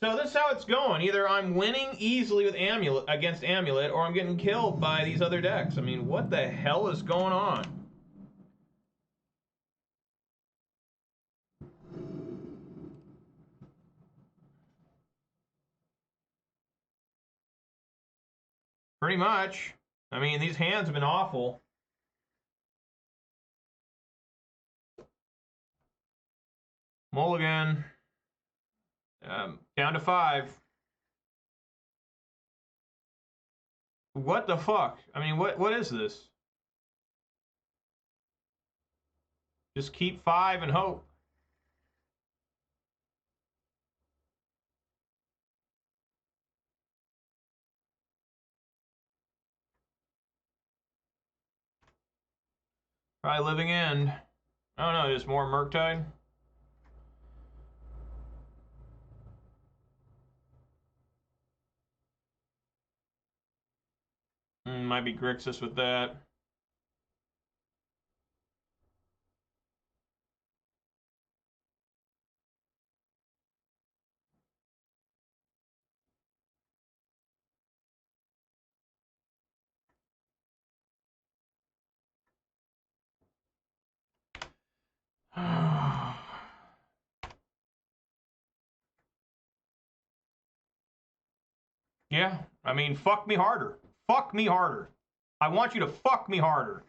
So this is how it's going. Either I'm winning easily with Amulet against Amulet, or I'm getting killed by these other decks. I mean, what the hell is going on? Pretty much. I mean, these hands have been awful. Mulligan. Down to 5. What the fuck? I mean, what is this? Just keep 5 and hope. Probably living end. I don't know, just more Murktide. Might be Grixis with that. Yeah, I mean, fuck me harder. Fuck me harder. I want you to fuck me harder.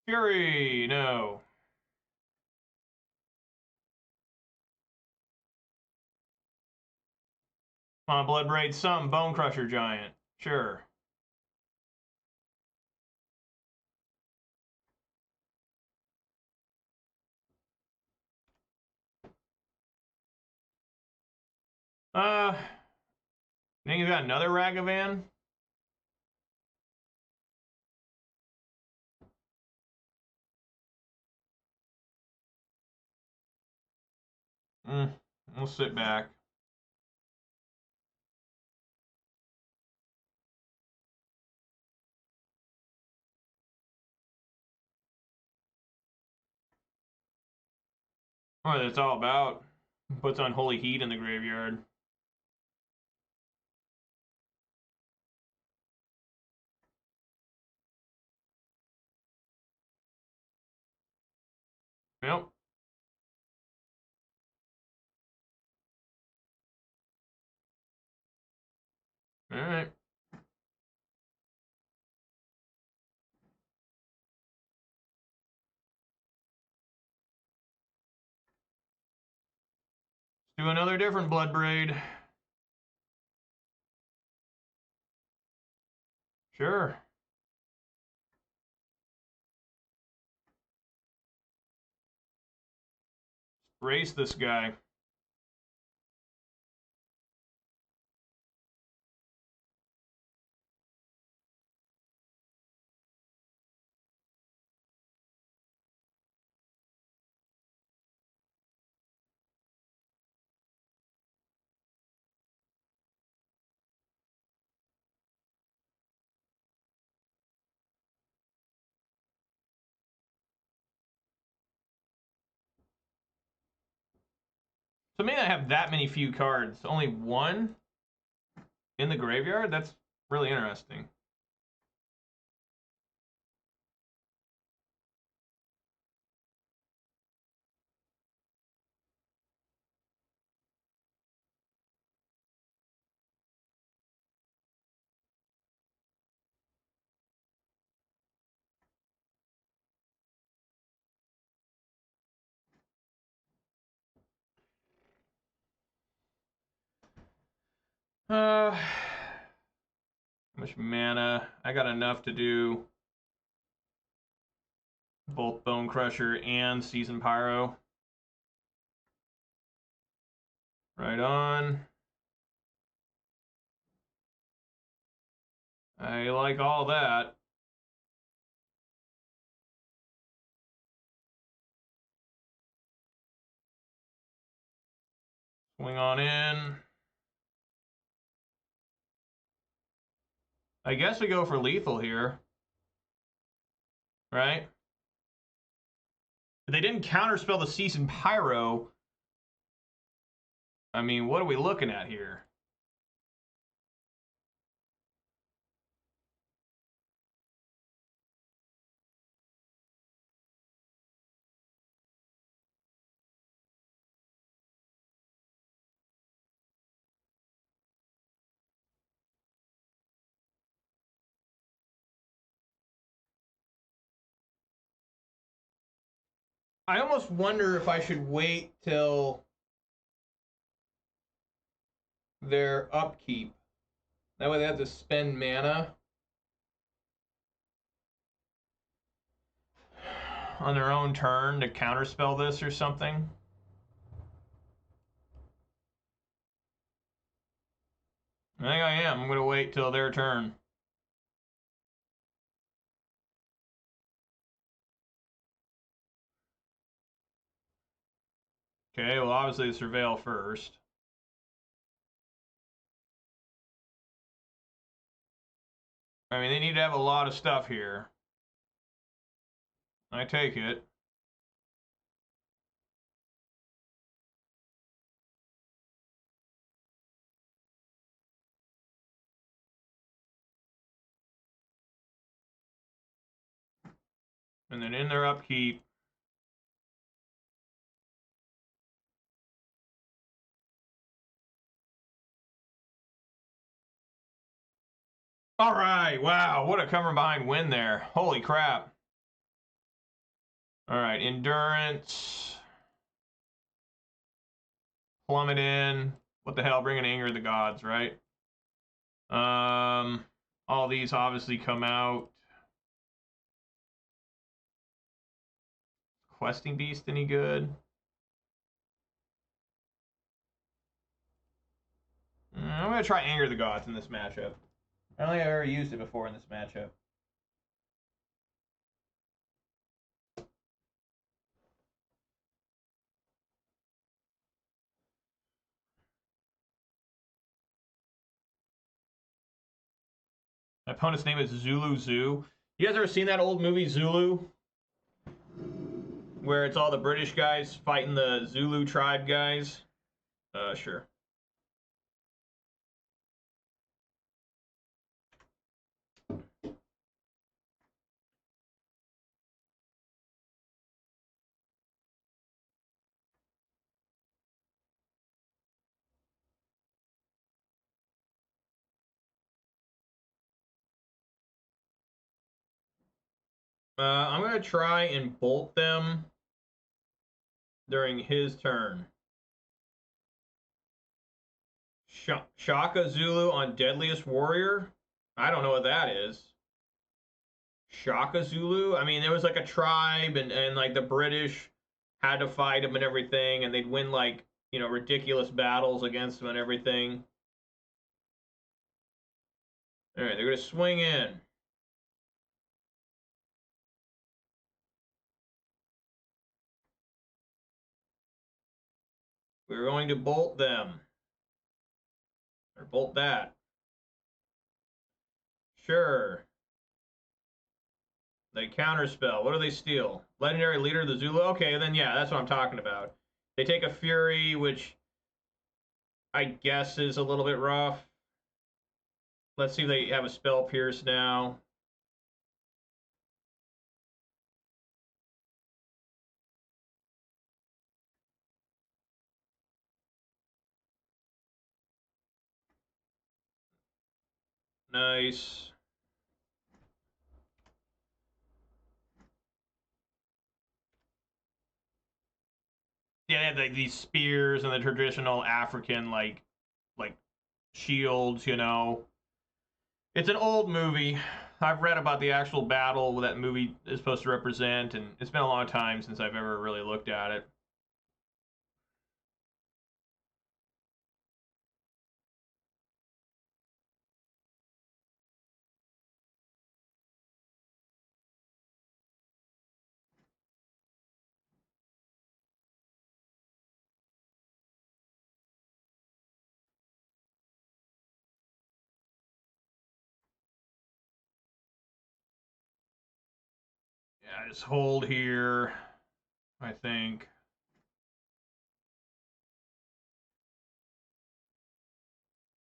Fury, no. Come on, Blood Braid, some Bone Crusher Giant. Sure. Think you got another Ragavan? We'll sit back. What it's all about. Puts unholy heat in the graveyard. Yep. Alright. Let's do another different Blood Braid. Sure. Race this guy. So maybe I have that many few cards. Only one in the graveyard? That's really interesting. How much mana? I got enough to do both Bone Crusher and Season Pyro. Right on. I like all that. Swing on in. I guess we go for lethal here. Right? If they didn't counterspell the Season Pyro, I mean, what are we looking at here? I almost wonder if I should wait till their upkeep. That way they have to spend mana on their own turn to counterspell this or something. I think I am. I'm going to wait till their turn. Okay, well, obviously Surveil first. I mean, they need to have a lot of stuff here. I take it. And then in their upkeep, all right, wow, what a come from behind win there. Holy crap. All right, endurance. Plummet in. What the hell, bring an Anger of the Gods, right? All these obviously come out. Questing Beast any good? I'm going to try Anger of the Gods in this matchup. I don't think I've ever used it before in this matchup. My opponent's name is Zulu Zoo. You guys ever seen that old movie Zulu? Where it's all the British guys fighting the Zulu tribe guys? Sure. I'm going to try and bolt them during his turn. Shaka Zulu on Deadliest Warrior? I don't know what that is. Shaka Zulu? I mean, there was like a tribe, and like the British had to fight them and everything, and they'd win like, you know, ridiculous battles against them and everything. All right, they're going to swing in. We're going to bolt them. Or bolt that. Sure. They counterspell. What do they steal? Legendary Leader of the Zulu? Okay, then yeah, that's what I'm talking about. They take a Fury, which I guess is a little bit rough. Let's see if they have a spell pierce now. Nice. Yeah, they had like these spears and the traditional African like shields, you know. It's an old movie. I've read about the actual battle that movie is supposed to represent, and it's been a long time since I've ever really looked at it. Yeah, just hold here, I think.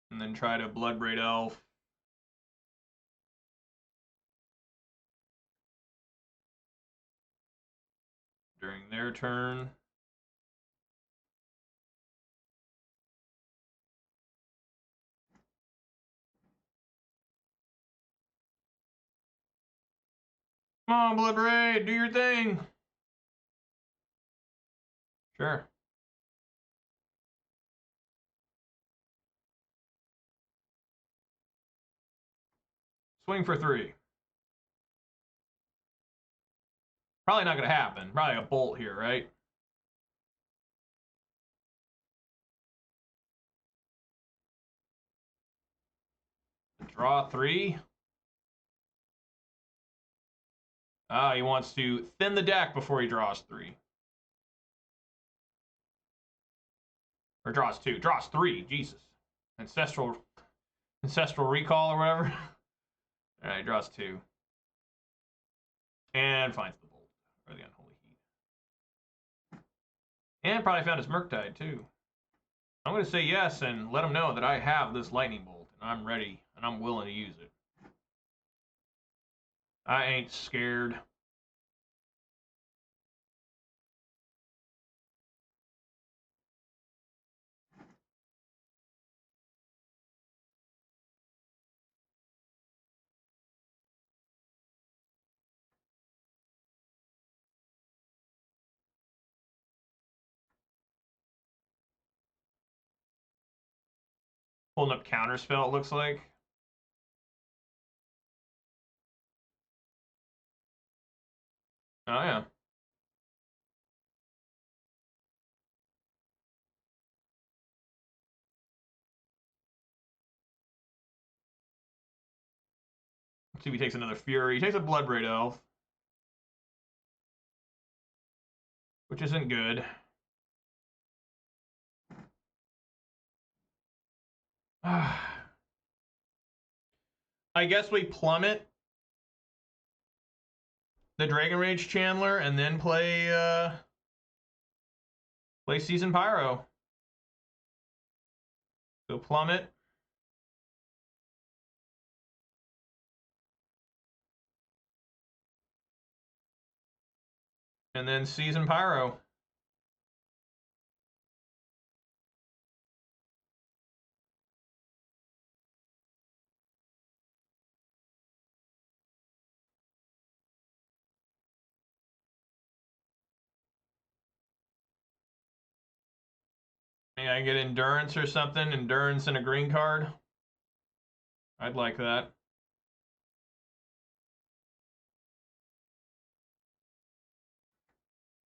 And then try to Bloodbraid Elf. During their turn. Come on, Bloodbraid, do your thing. Sure. Swing for 3. Probably not going to happen. Probably a bolt here, right? Draw 3. Ah, he wants to thin the deck before he draws 3. Or draws 2. Draws 3. Jesus. Ancestral Recall or whatever. Alright, draws 2. And finds the bolt. Or the Unholy Heat. And probably found his Murktide, too. I'm going to say yes and let him know that I have this lightning bolt. And I'm ready. And I'm willing to use it. I ain't scared. Holding up Counterspell, it looks like. Oh, yeah. Let's see if he takes another Fury. He takes a Bloodbraid Elf. Which isn't good. I guess we plummet the Dragon Rage Chandler and then play Season Pyro. So plummet. And then Season Pyro. Maybe I get Endurance or something. Endurance and a green card. I'd like that.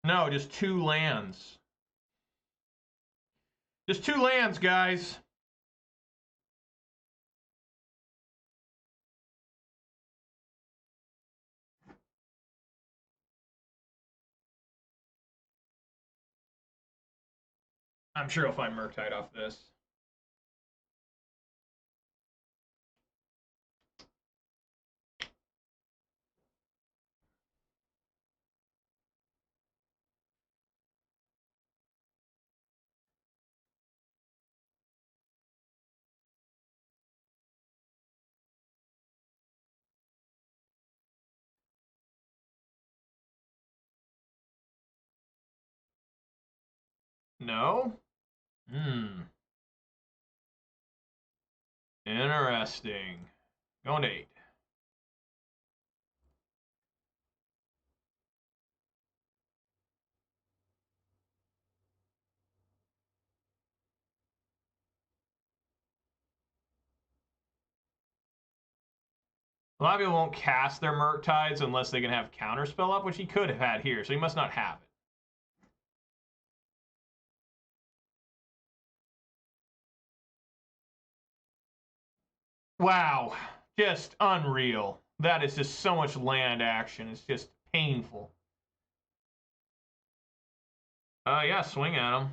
No, just 2 lands. Just 2 lands, guys. I'm sure he'll find Murktide off this. No? Hmm. Interesting. Going to 8. A lot of people won't cast their Murktides unless they can have Counterspell up, which he could have had here, so he must not have it. Wow. Just unreal. That is just so much land action. It's just painful. Yeah, swing at him.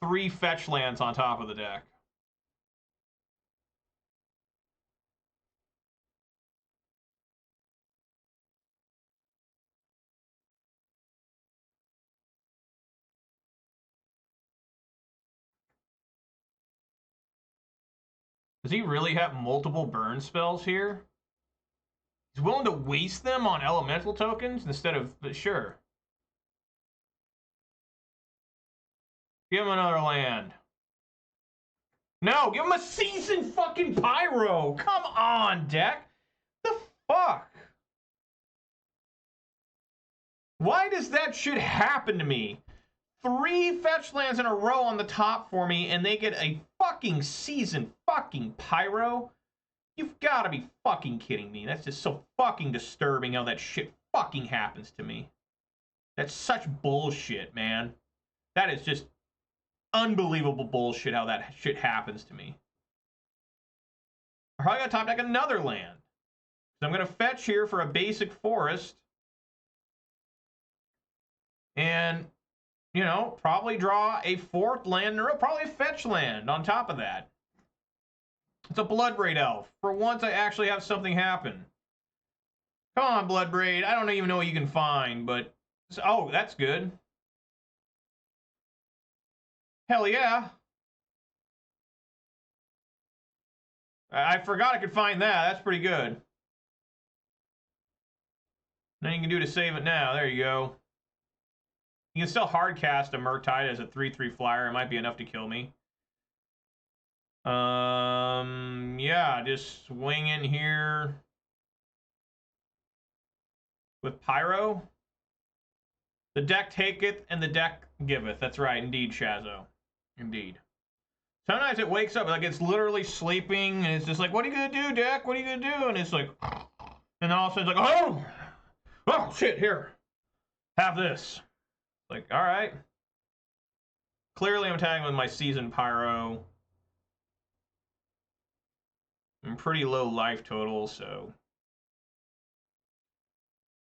Three fetch lands on top of the deck. Does he really have multiple burn spells here? He's willing to waste them on elemental tokens instead of... But sure. Give him another land. No, give him a seasoned fucking Pyro. Come on, deck. The fuck? Why does that shit happen to me? 3 fetch lands in a row on the top for me, and they get a fucking seasoned fucking Pyro? You've got to be fucking kidding me. That's just so fucking disturbing how that shit fucking happens to me. That's such bullshit, man. That is just unbelievable bullshit how that shit happens to me. I'm probably gonna top deck another land. So I'm gonna fetch here for a basic forest. And, you know, probably draw a 4th land in a row. Probably a fetch land on top of that. It's a Bloodbraid Elf. For once, I actually have something happen. Come on, Bloodbraid. I don't even know what you can find, but... Oh, that's good. Hell yeah. I forgot I could find that. That's pretty good. Nothing you can do to save it now. There you go. You can still hard cast a Murktide as a 3/3 flyer. It might be enough to kill me. Yeah, just swing in here with Pyro. The deck taketh and the deck giveth. That's right, indeed, Shazo. Indeed. Sometimes it wakes up, like it's literally sleeping, and it's just like, what are you gonna do, deck? What are you gonna do? And it's like, and all of a sudden it's like, oh shit, here, have this. Like, all right. Clearly I'm tagging with my seasoned Pyro. I'm pretty low life total, so...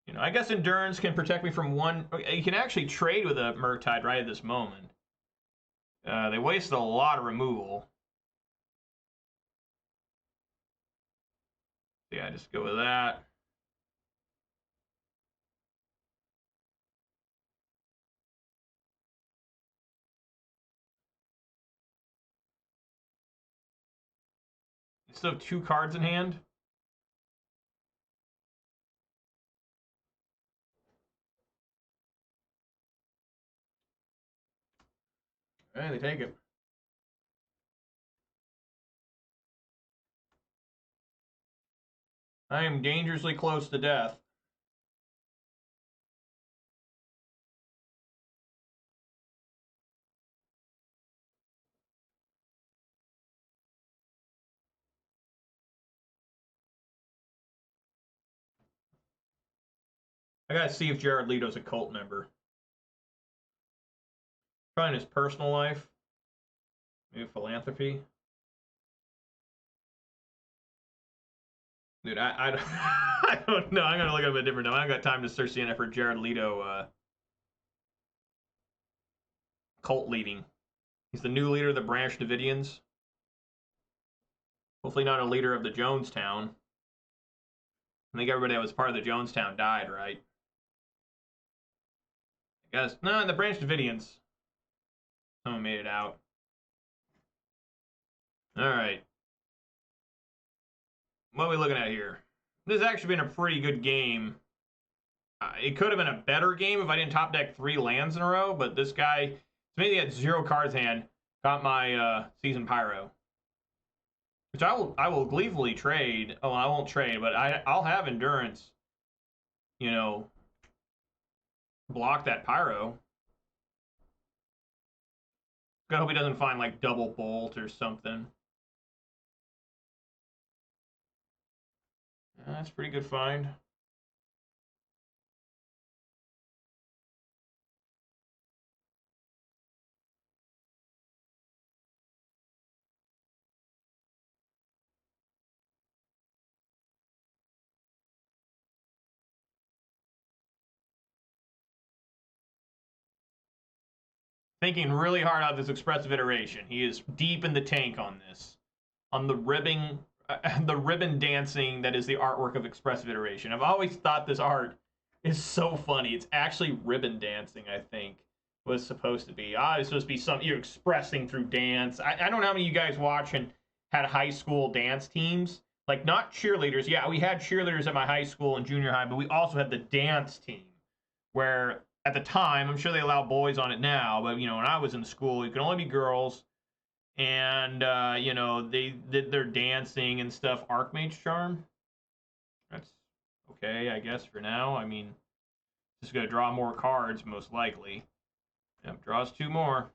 You know, I guess Endurance can protect me from one... You can actually trade with a Murktide right at this moment. They wasted a lot of removal. Yeah, just go with that. You still have 2 cards in hand? Alright, they take it. I am dangerously close to death. I gotta see if Jared Leto's a cult member. Probably in his personal life. Maybe philanthropy. Dude, I don't, I don't know. I'm gonna look up a different time. I don't got time to search the internet for Jared Leto cult leading. He's the new leader of the Branch Davidians. Hopefully not a leader of the Jonestown. I think everybody that was part of the Jonestown died, right? I guess. No, the Branch Davidians. Someone made it out. Alright. What are we looking at here? This has actually been a pretty good game. It could have been a better game if I didn't top deck 3 lands in a row, but this guy, to me, he had 0 cards hand, got my Season Pyro. Which I will gleefully trade. Oh, I won't trade, but I'll have Endurance, you know, block that Pyro. I hope he doesn't find, like, double bolt or something. That's a pretty good find. Thinking really hard on this expressive iteration. He is deep in the tank on this. On the ribbon dancing that is the artwork of expressive iteration. I've always thought this art is so funny. It's actually ribbon dancing, I think, was supposed to be. It's supposed to be something you're expressing through dance. I don't know how many of you guys watch and had high school dance teams. Like, not cheerleaders. Yeah, we had cheerleaders at my high school and junior high, but we also had the dance team where at the time, I'm sure they allow boys on it now, but, you know, when I was in school, it could only be girls. And, you know, they did their dancing and stuff. Archmage Charm. That's okay, I guess, for now. I mean, just going to draw more cards, most likely. Yep, draws 2 more.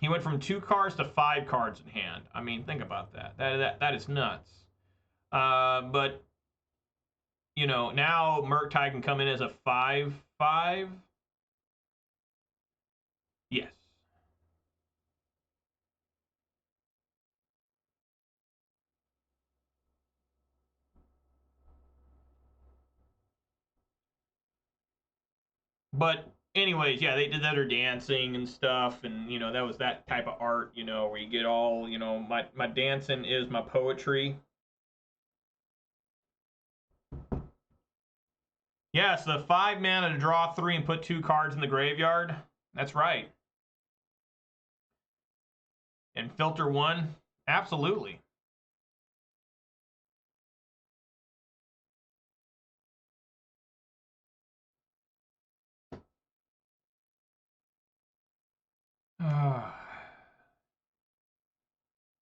He went from 2 cards to 5 cards in hand. I mean, think about that. That is nuts. But, you know, now Murktide can come in as a 5/5. Yes. But anyways, yeah, they did other dancing and stuff, and you know that was that type of art, you know, where you get all, you know, my dancing is my poetry. Yes, the 5 mana to draw 3 and put 2 cards in the graveyard. That's right. And filter 1, absolutely. I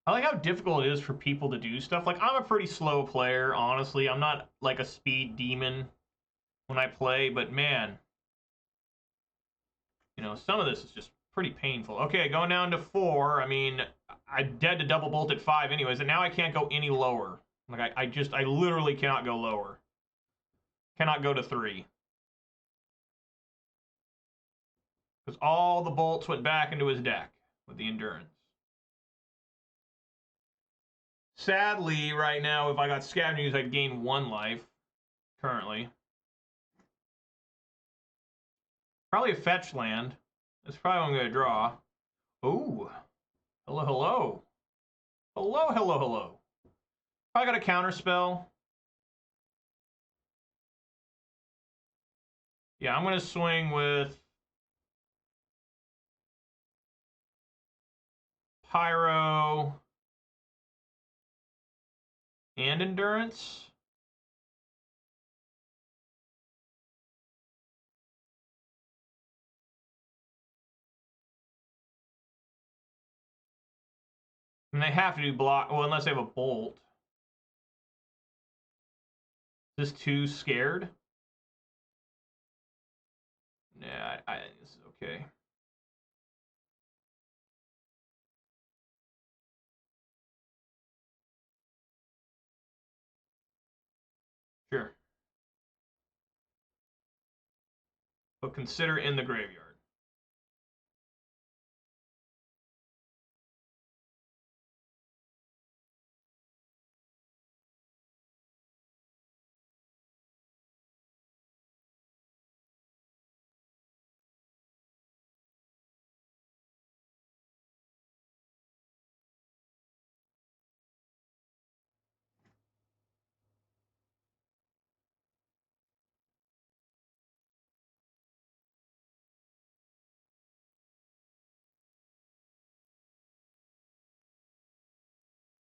like how difficult it is for people to do stuff. Like, I'm a pretty slow player, honestly. I'm not like a speed demon when I play, but man, you know, some of this is just pretty painful. Okay, going down to 4. I mean, I'm dead to double bolt at 5 anyways, and now I can't go any lower. Like, I literally cannot go lower. Cannot go to 3. Because all the bolts went back into his deck with the Endurance. Sadly, right now, if I got Scavengers, I'd gain 1 life, currently. Probably a fetch land. That's probably what I'm going to draw. Ooh. Hello, hello. Hello, hello, hello. I got a counter spell. Yeah, I'm going to swing with Pyro and Endurance. And they have to do block, well, unless they have a bolt. Is this too scared? Yeah, this is okay. Sure. But consider in the graveyard.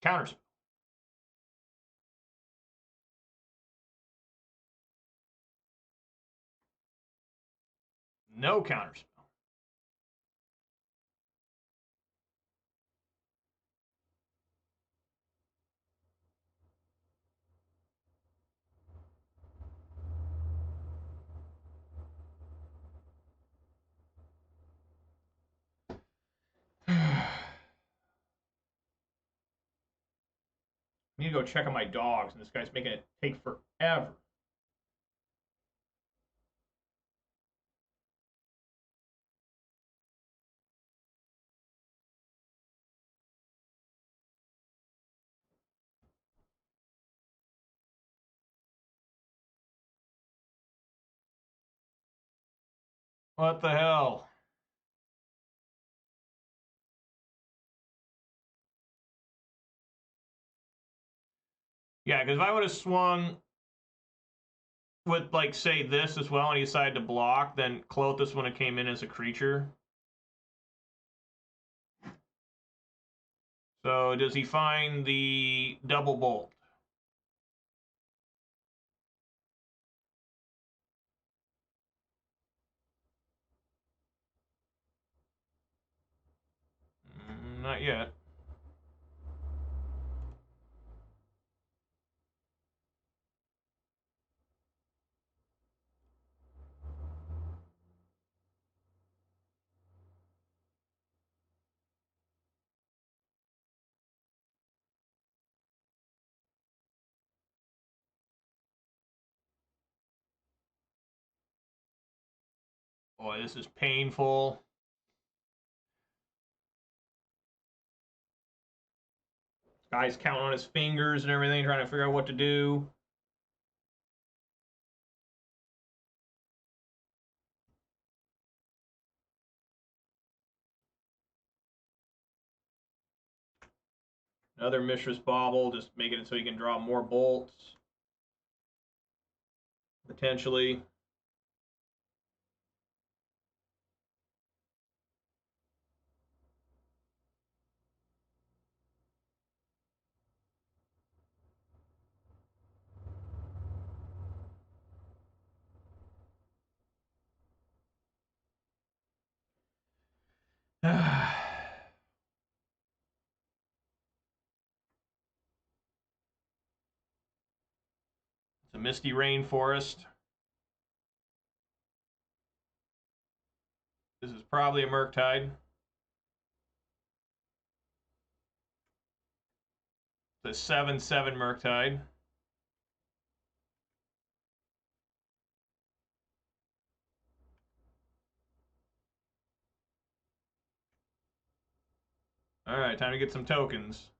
Counterspell. No counterspell. I need to go check on my dogs, and this guy's making it take forever. What the hell? Yeah, because if I would have swung with, like, say, this as well, and he decided to block, then Clothis would have came in as a creature. So does he find the double bolt? Not yet. Boy, this is painful. Guy's counting on his fingers and everything, trying to figure out what to do. Another Mishra's Bauble, just making it so he can draw more bolts. Potentially. It's a misty rainforest. This is probably a Murktide. It's a 7/7 Murktide. All right, time to get some tokens.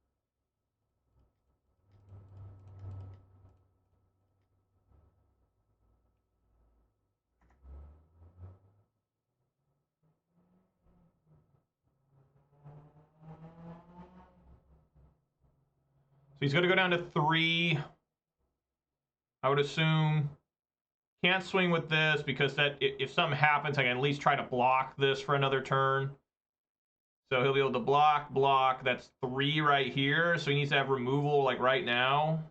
So he's going to go down to 3. I would assume. Can't swing with this because that if something happens, I can at least try to block this for another turn. So he'll be able to block, block. That's 3 right here. So he needs to have removal like right now.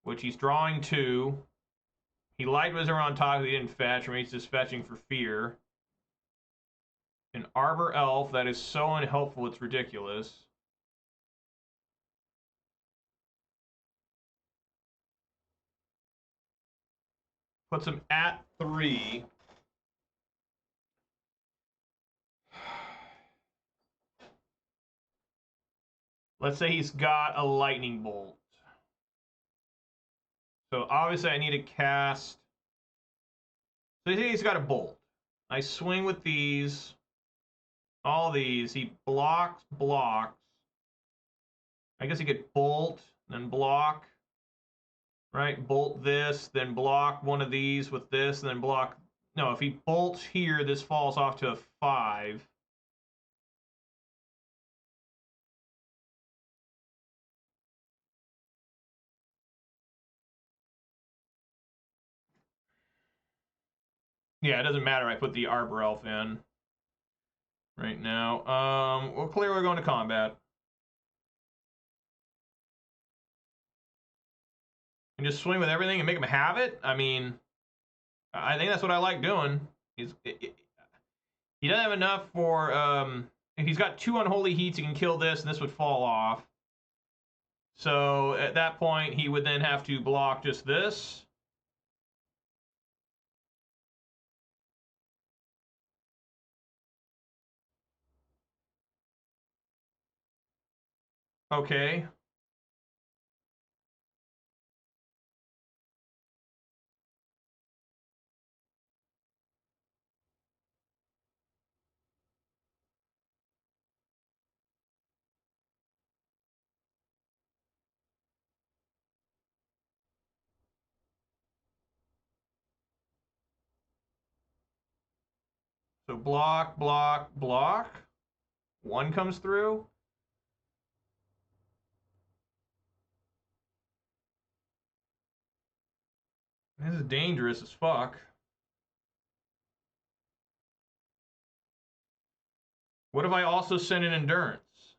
Which he's drawing 2. He Light Wizard on top because he didn't fetch, or he's just fetching for fear. An Arbor Elf, that is so unhelpful, it's ridiculous. Puts him at 3. Let's say he's got a Lightning Bolt. So obviously I need to cast. So he's got a Bolt. I swing with these. All these. He blocks, blocks. I guess he could Bolt, then block. Right? Bolt this, then block one of these with this, and then block. No, if he bolts here, this falls off to a 5. Yeah, it doesn't matter. I put the Arbor Elf in. right now. Well, clearly we're going to combat. And just swing with everything and make him have it. I mean, I think that's what I like doing. He doesn't have enough for, if he's got 2 unholy heats, he can kill this, and this would fall off. So at that point, he would then have to block just this. Okay. So block, block, block. 1 comes through. This is dangerous as fuck. What if I also send an endurance?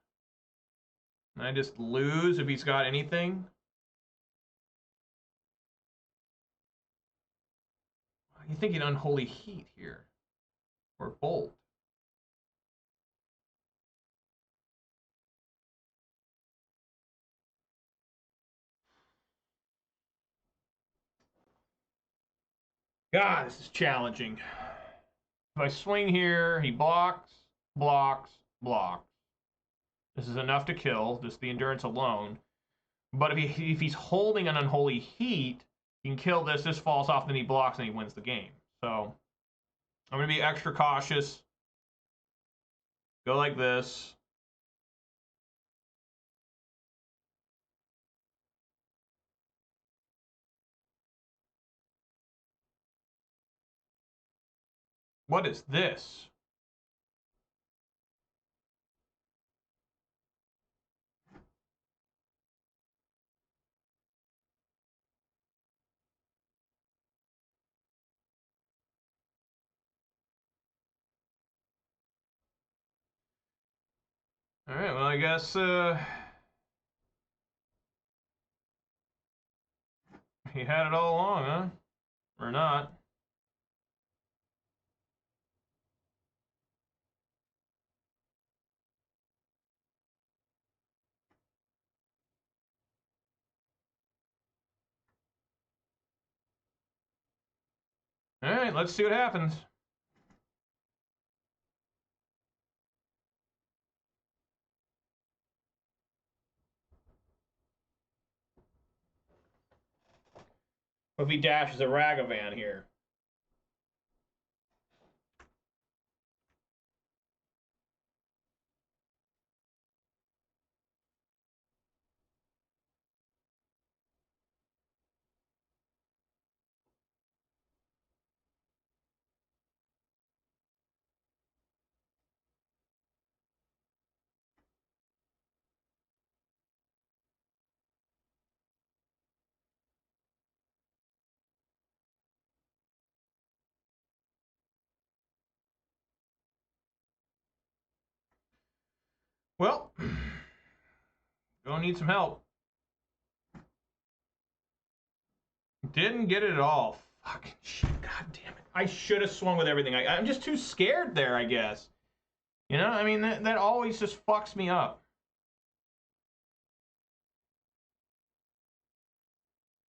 And I just lose if he's got anything? You thinking unholy heat here? Or bolt? God, this is challenging. If I swing here, he blocks, blocks, blocks. This is enough to kill, just the endurance alone. But if he's holding an unholy heat, he can kill this. This falls off, then he blocks, and he wins the game. So I'm going to be extra cautious. Go like this. What is this? All right, well, I guess he had it all along, huh? Or not. All right, let's see what happens. If he dashes a Ragavan here. Well, gonna need some help. Didn't get it at all. Fucking shit, god damn it. I should have swung with everything. I'm just too scared there, I guess. You know, I mean, that always just fucks me up.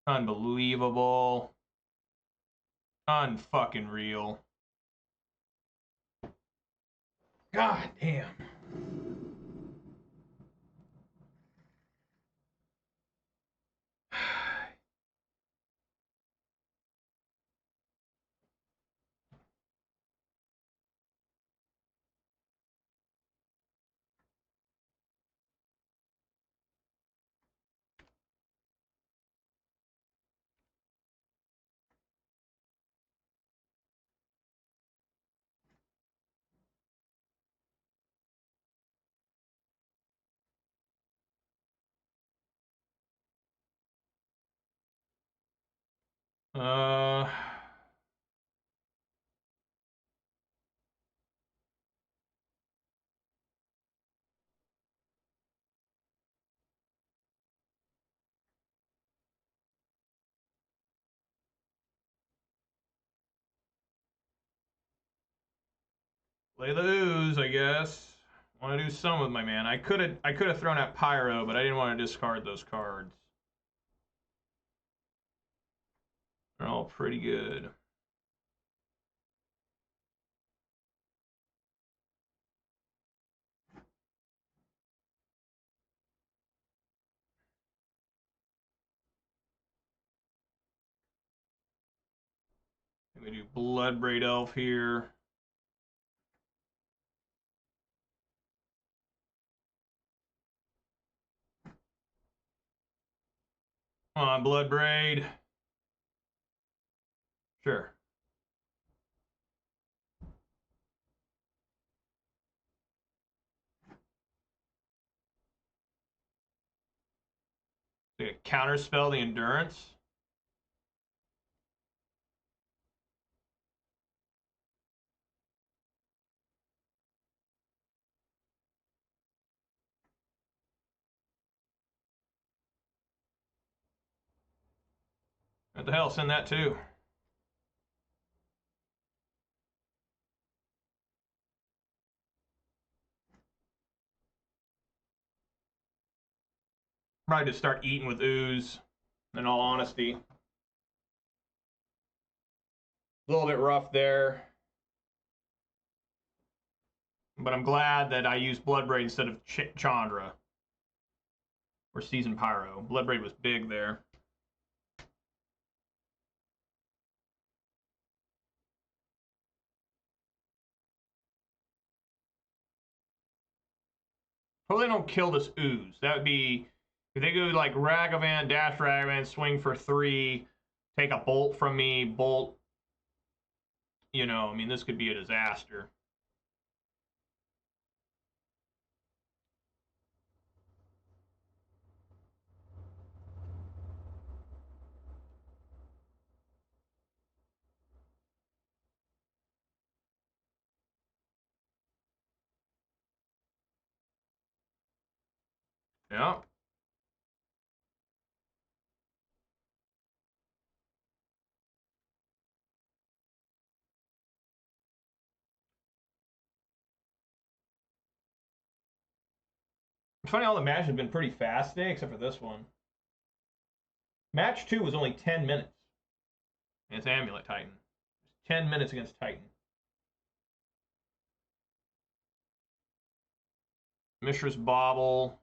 Unbelievable. Unfucking real. God damn. Uh, Play the ooze, I guess. Want to do some with my man. I could have thrown out Pyro, but I didn't want to discard those cards. They're all pretty good. We do Bloodbraid Elf here. Come on, Bloodbraid. Sure. Counterspell the Endurance. What the hell? Send that too. Probably just start eating with ooze, in all honesty. A little bit rough there. But I'm glad that I used Bloodbraid instead of Chandra. Or Seasoned Pyro. Bloodbraid was big there. Hopefully they don't kill this ooze. That would be... If they go like Ragavan, Dash Ragavan, swing for 3, take a bolt from me, bolt... You know, I mean, this could be a disaster. Yeah. It's funny, all the matches have been pretty fast today, except for this one. Match 2 was only 10 minutes. And it's Amulet Titan. 10 minutes against Titan. Mishra's Bauble.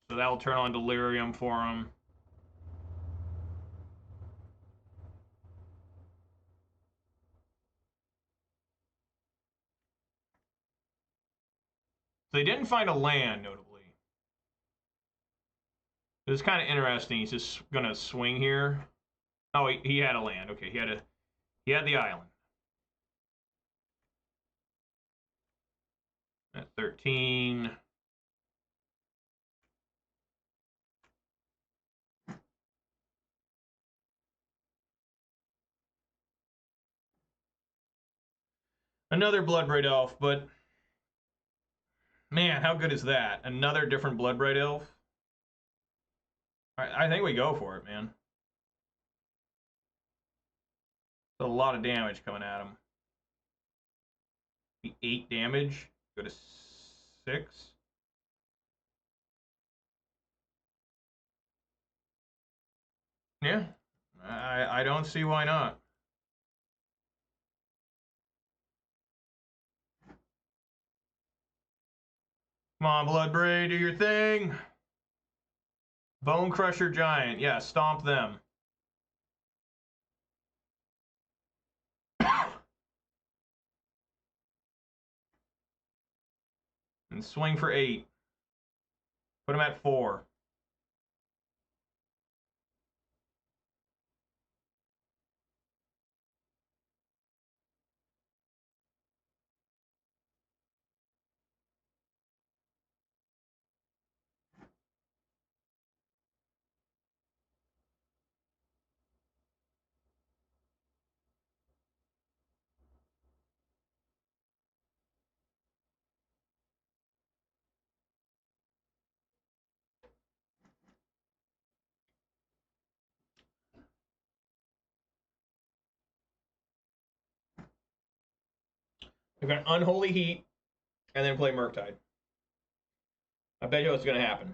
So that will turn on Delirium for him. So they didn't find a land, notably. It was kind of interesting. He's just gonna swing here. Oh, he had a land. Okay, he had the island. At 13. Another Bloodbraid Elf, but man, how good is that? Another different Bloodbraid Elf. I think we go for it, man. A lot of damage coming at him. 8 damage. Go to 6. Yeah. I don't see why not. Come on, Bloodbraid, do your thing. Bone Crusher Giant. Yeah, stomp them. And swing for 8. Put him at 4. We're going to Unholy Heat and then play Murktide. I bet you what's going to happen.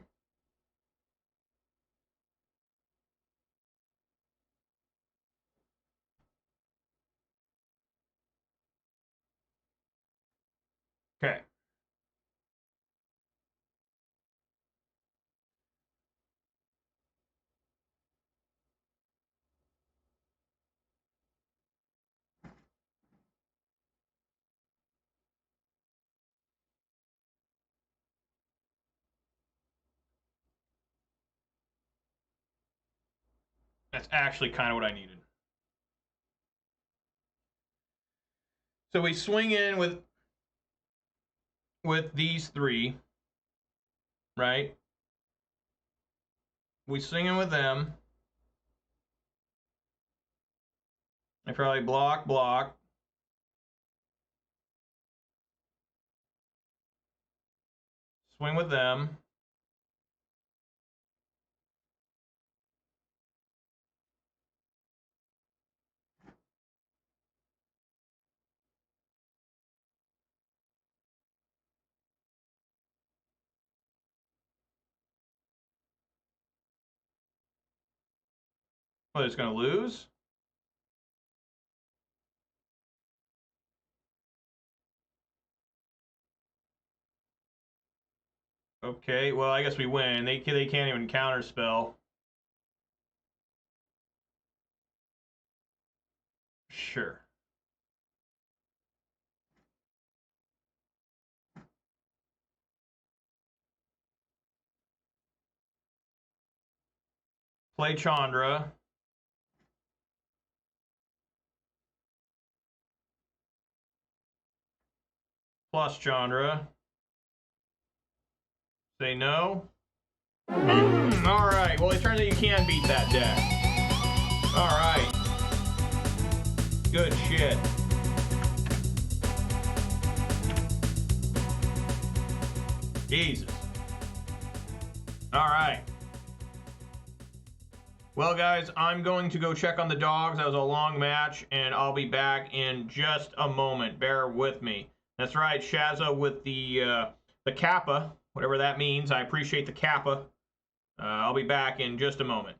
Okay. That's actually kind of what I needed. So we swing in with these three, right? We swing in with them. I probably block. Swing with them. Oh, it's going to lose? Okay, well, I guess we win. They can't even counterspell. Sure. Play Chandra. Plus Chandra. Say no. All right. Well, it turns out you can beat that deck. All right. Good shit. Jesus. All right. Well, guys, I'm going to go check on the dogs. That was a long match, and I'll be back in just a moment. Bear with me. That's right, Shazza with the Kappa, whatever that means. I appreciate the Kappa. I'll be back in just a moment.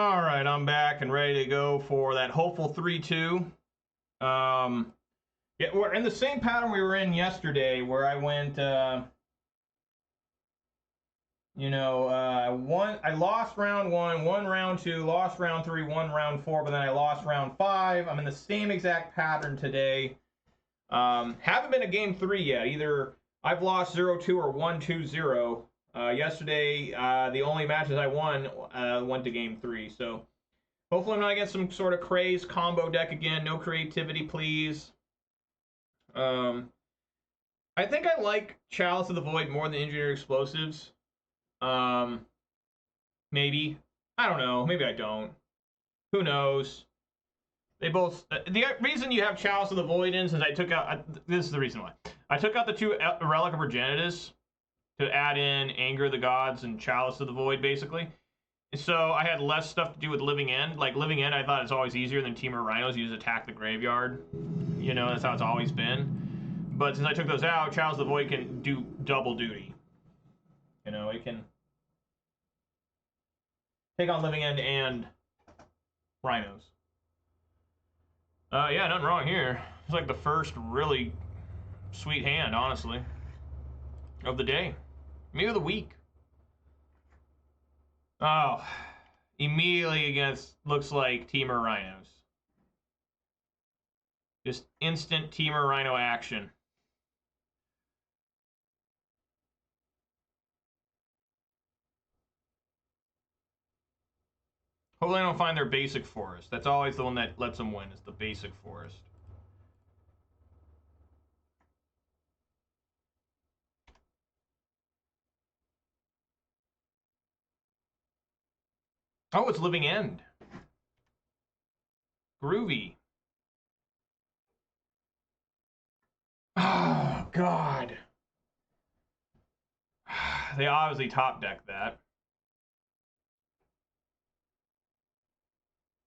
All right, I'm back and ready to go for that hopeful 3-2. Yeah, we're in the same pattern we were in yesterday, where I went, I lost round 1, won round 2, lost round 3, won round 4, but then I lost round 5. I'm in the same exact pattern today. Haven't been a game 3 yet. Either I've lost 0-2 or 1-2-0. Yesterday, the only matches I won went to game 3, so hopefully I'm not against some sort of crazed combo deck again. No creativity, please. I think I like Chalice of the Void more than Engineered Explosives. Maybe. I don't know. Maybe I don't. Who knows? They both... the reason you have Chalice of the Void in, since I took out... this is the reason why. I took out the 2 Relic of Progenitus to add in Anger of the Gods and Chalice of the Void, basically. So I had less stuff to do with Living End. Like, Living End, I thought it's always easier than Temur Rhinos. You just attack the graveyard. You know, that's how it's always been. But since I took those out, Chalice of the Void can do double duty. You know, it can take on Living End and Rhinos. Yeah, nothing wrong here. It's like the first really sweet hand, honestly, of the day. Maybe of the week. Oh, immediately against, looks like Temur Rhinos. Just instant Temur Rhino action. Hopefully I don't find their basic forest. That's always the one that lets them win, is the basic forest. Oh, it's Living End. Groovy. Oh, God. They obviously top deck that.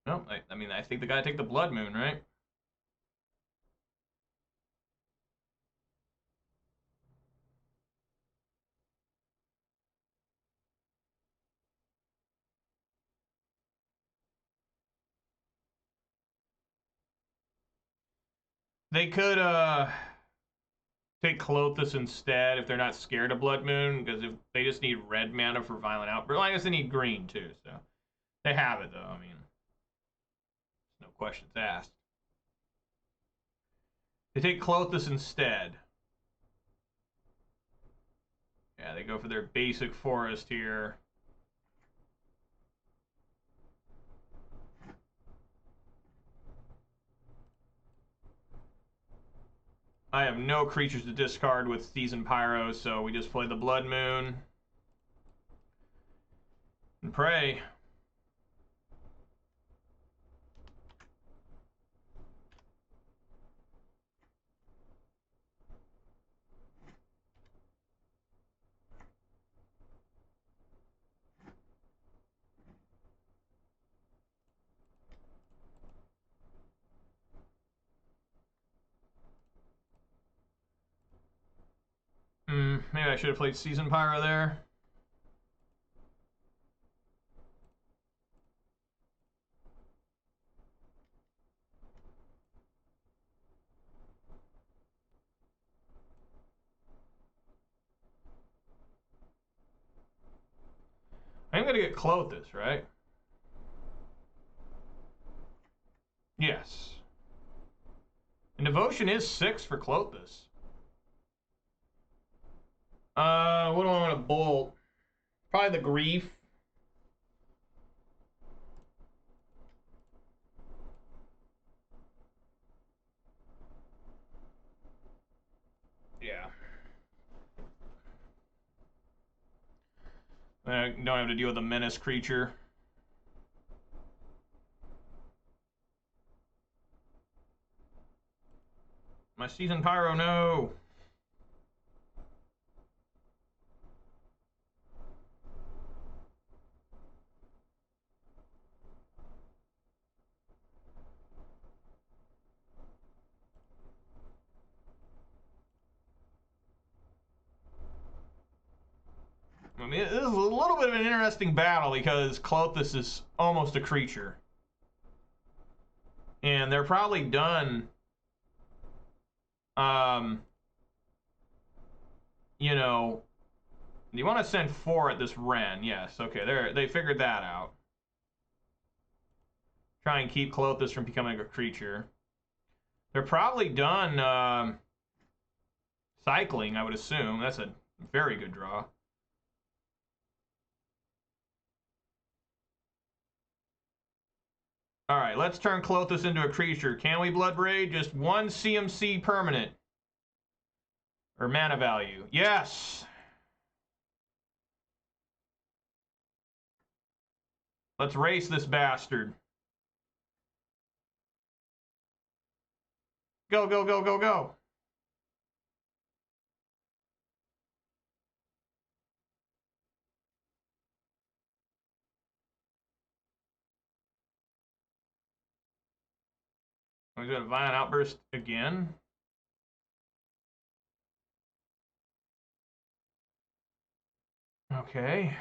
No, I mean, I think they gotta take the Blood Moon, right? They could, take Clothis instead if they're not scared of Blood Moon, because if they just need red mana for Violent Outburst, well, I guess they need green, too, so. They have it, though, I mean. No questions asked. They take Clothis instead. Yeah, they go for their basic forest here. I have no creatures to discard with Season Pyro, so we just play the Blood Moon. And pray. Maybe I should have played Season Pyro there. I'm gonna get Clothis, right? Yes. And Devotion is 6 for Clothis. What do I want to bolt? Probably the Grief. Yeah. I don't have to deal with a menace creature. My Season Pyro, no! I mean, this is a little little bit of an interesting battle because Klothys is almost a creature. And they're probably done, you know, you want to send 4 at this Wren. Yes, okay, they figured that out. Try and keep Klothys from becoming a creature. They're probably done cycling, I would assume. That's a very good draw. Alright, let's turn Klothys into a creature. Can we Blood Braid? Just 1 CMC permanent. Or mana value. Yes! Let's race this bastard. Go, go, go, go, go! We've got a Violent Outburst again. Okay.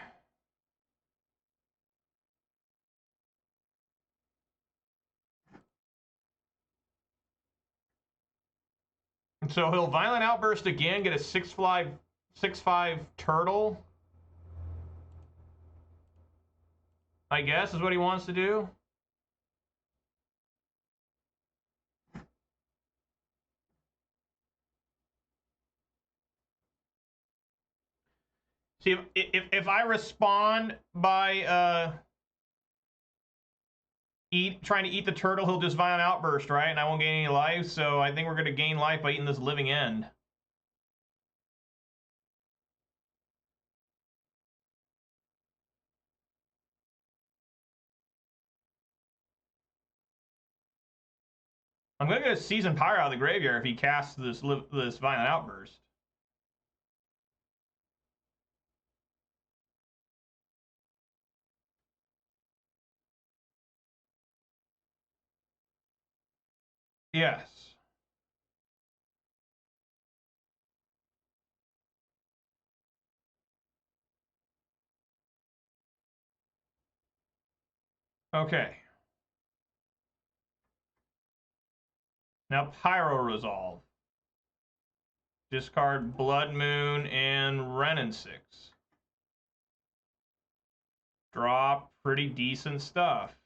And so he'll Violent Outburst again, get a 6/5 turtle. I guess is what he wants to do. See, if I respond by trying to eat the turtle, he'll just Violent Outburst, right? And I won't gain any life, so I think we're going to gain life by eating this living end. I'm going to get a Seasoned Pyre out of the graveyard if he casts this Violent Outburst. Yes. Okay. Now Pyro Resolve. Discard Blood Moon and Wrenn 6. Draw pretty decent stuff.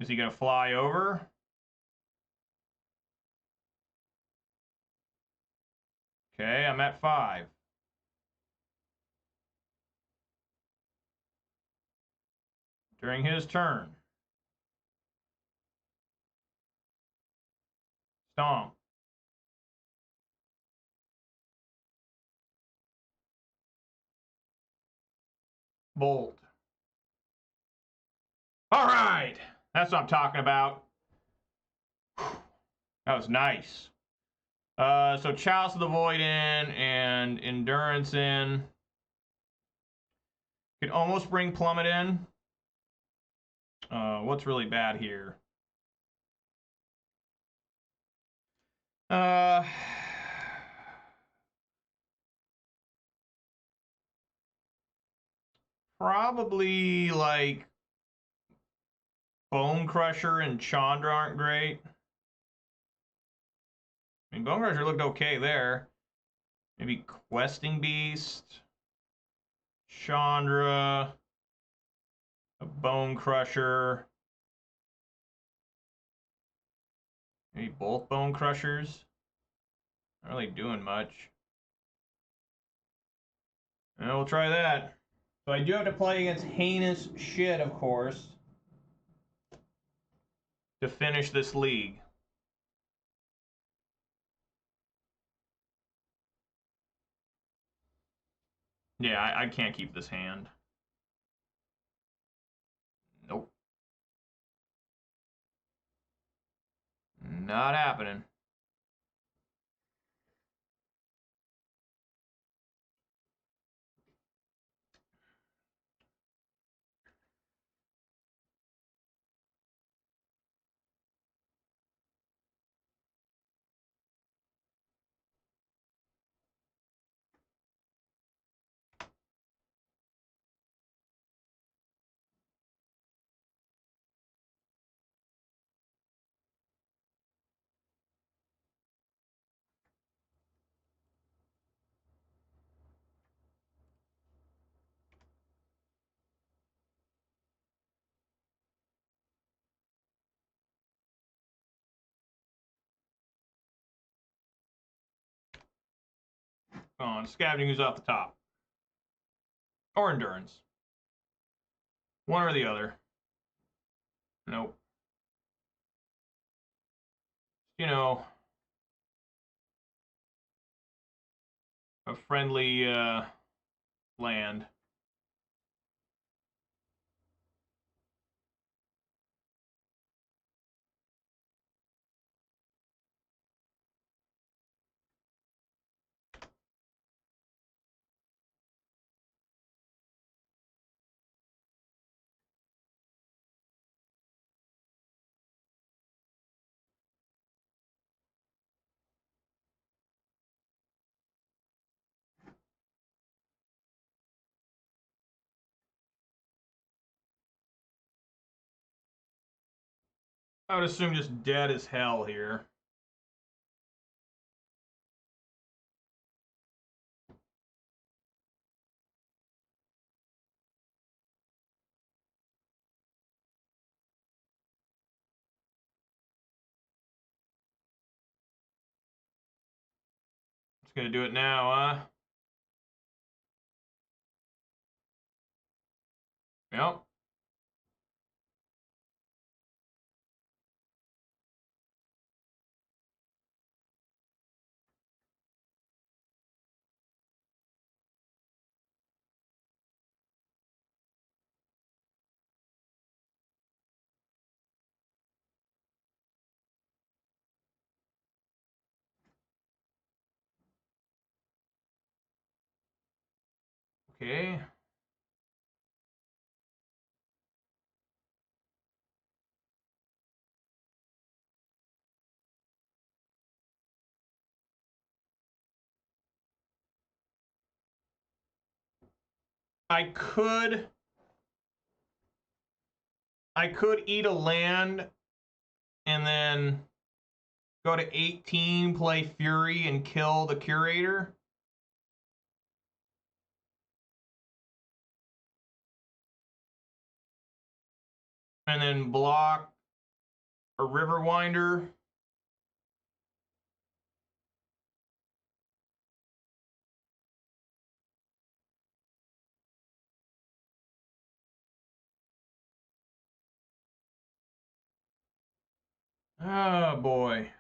Is he going to fly over? Okay, I'm at 5. During his turn. Stomp. Bolt. All right. That's what I'm talking about. That was nice. So Chalice of the Void in and Endurance in. Could almost bring Plummet in. What's really bad here? Probably like Bone Crusher and Chandra aren't great. I mean, Bone Crusher looked okay there. Maybe Questing Beast, Chandra, a Bone Crusher. Maybe both Bone Crushers. Not really doing much. And we'll try that. So I do have to play against heinous shit, of course, to finish this league. Yeah, I can't keep this hand. Nope. Not happening. on. Scavenging Ooze off the top. Or Endurance. One or the other. Nope. You know, a friendly land. I would assume just dead as hell here. Just gonna do it now, huh? Yep. Okay. I could eat a land and then go to 18, play Fury, and kill the Curator. And then block a Riverwinder. Oh boy.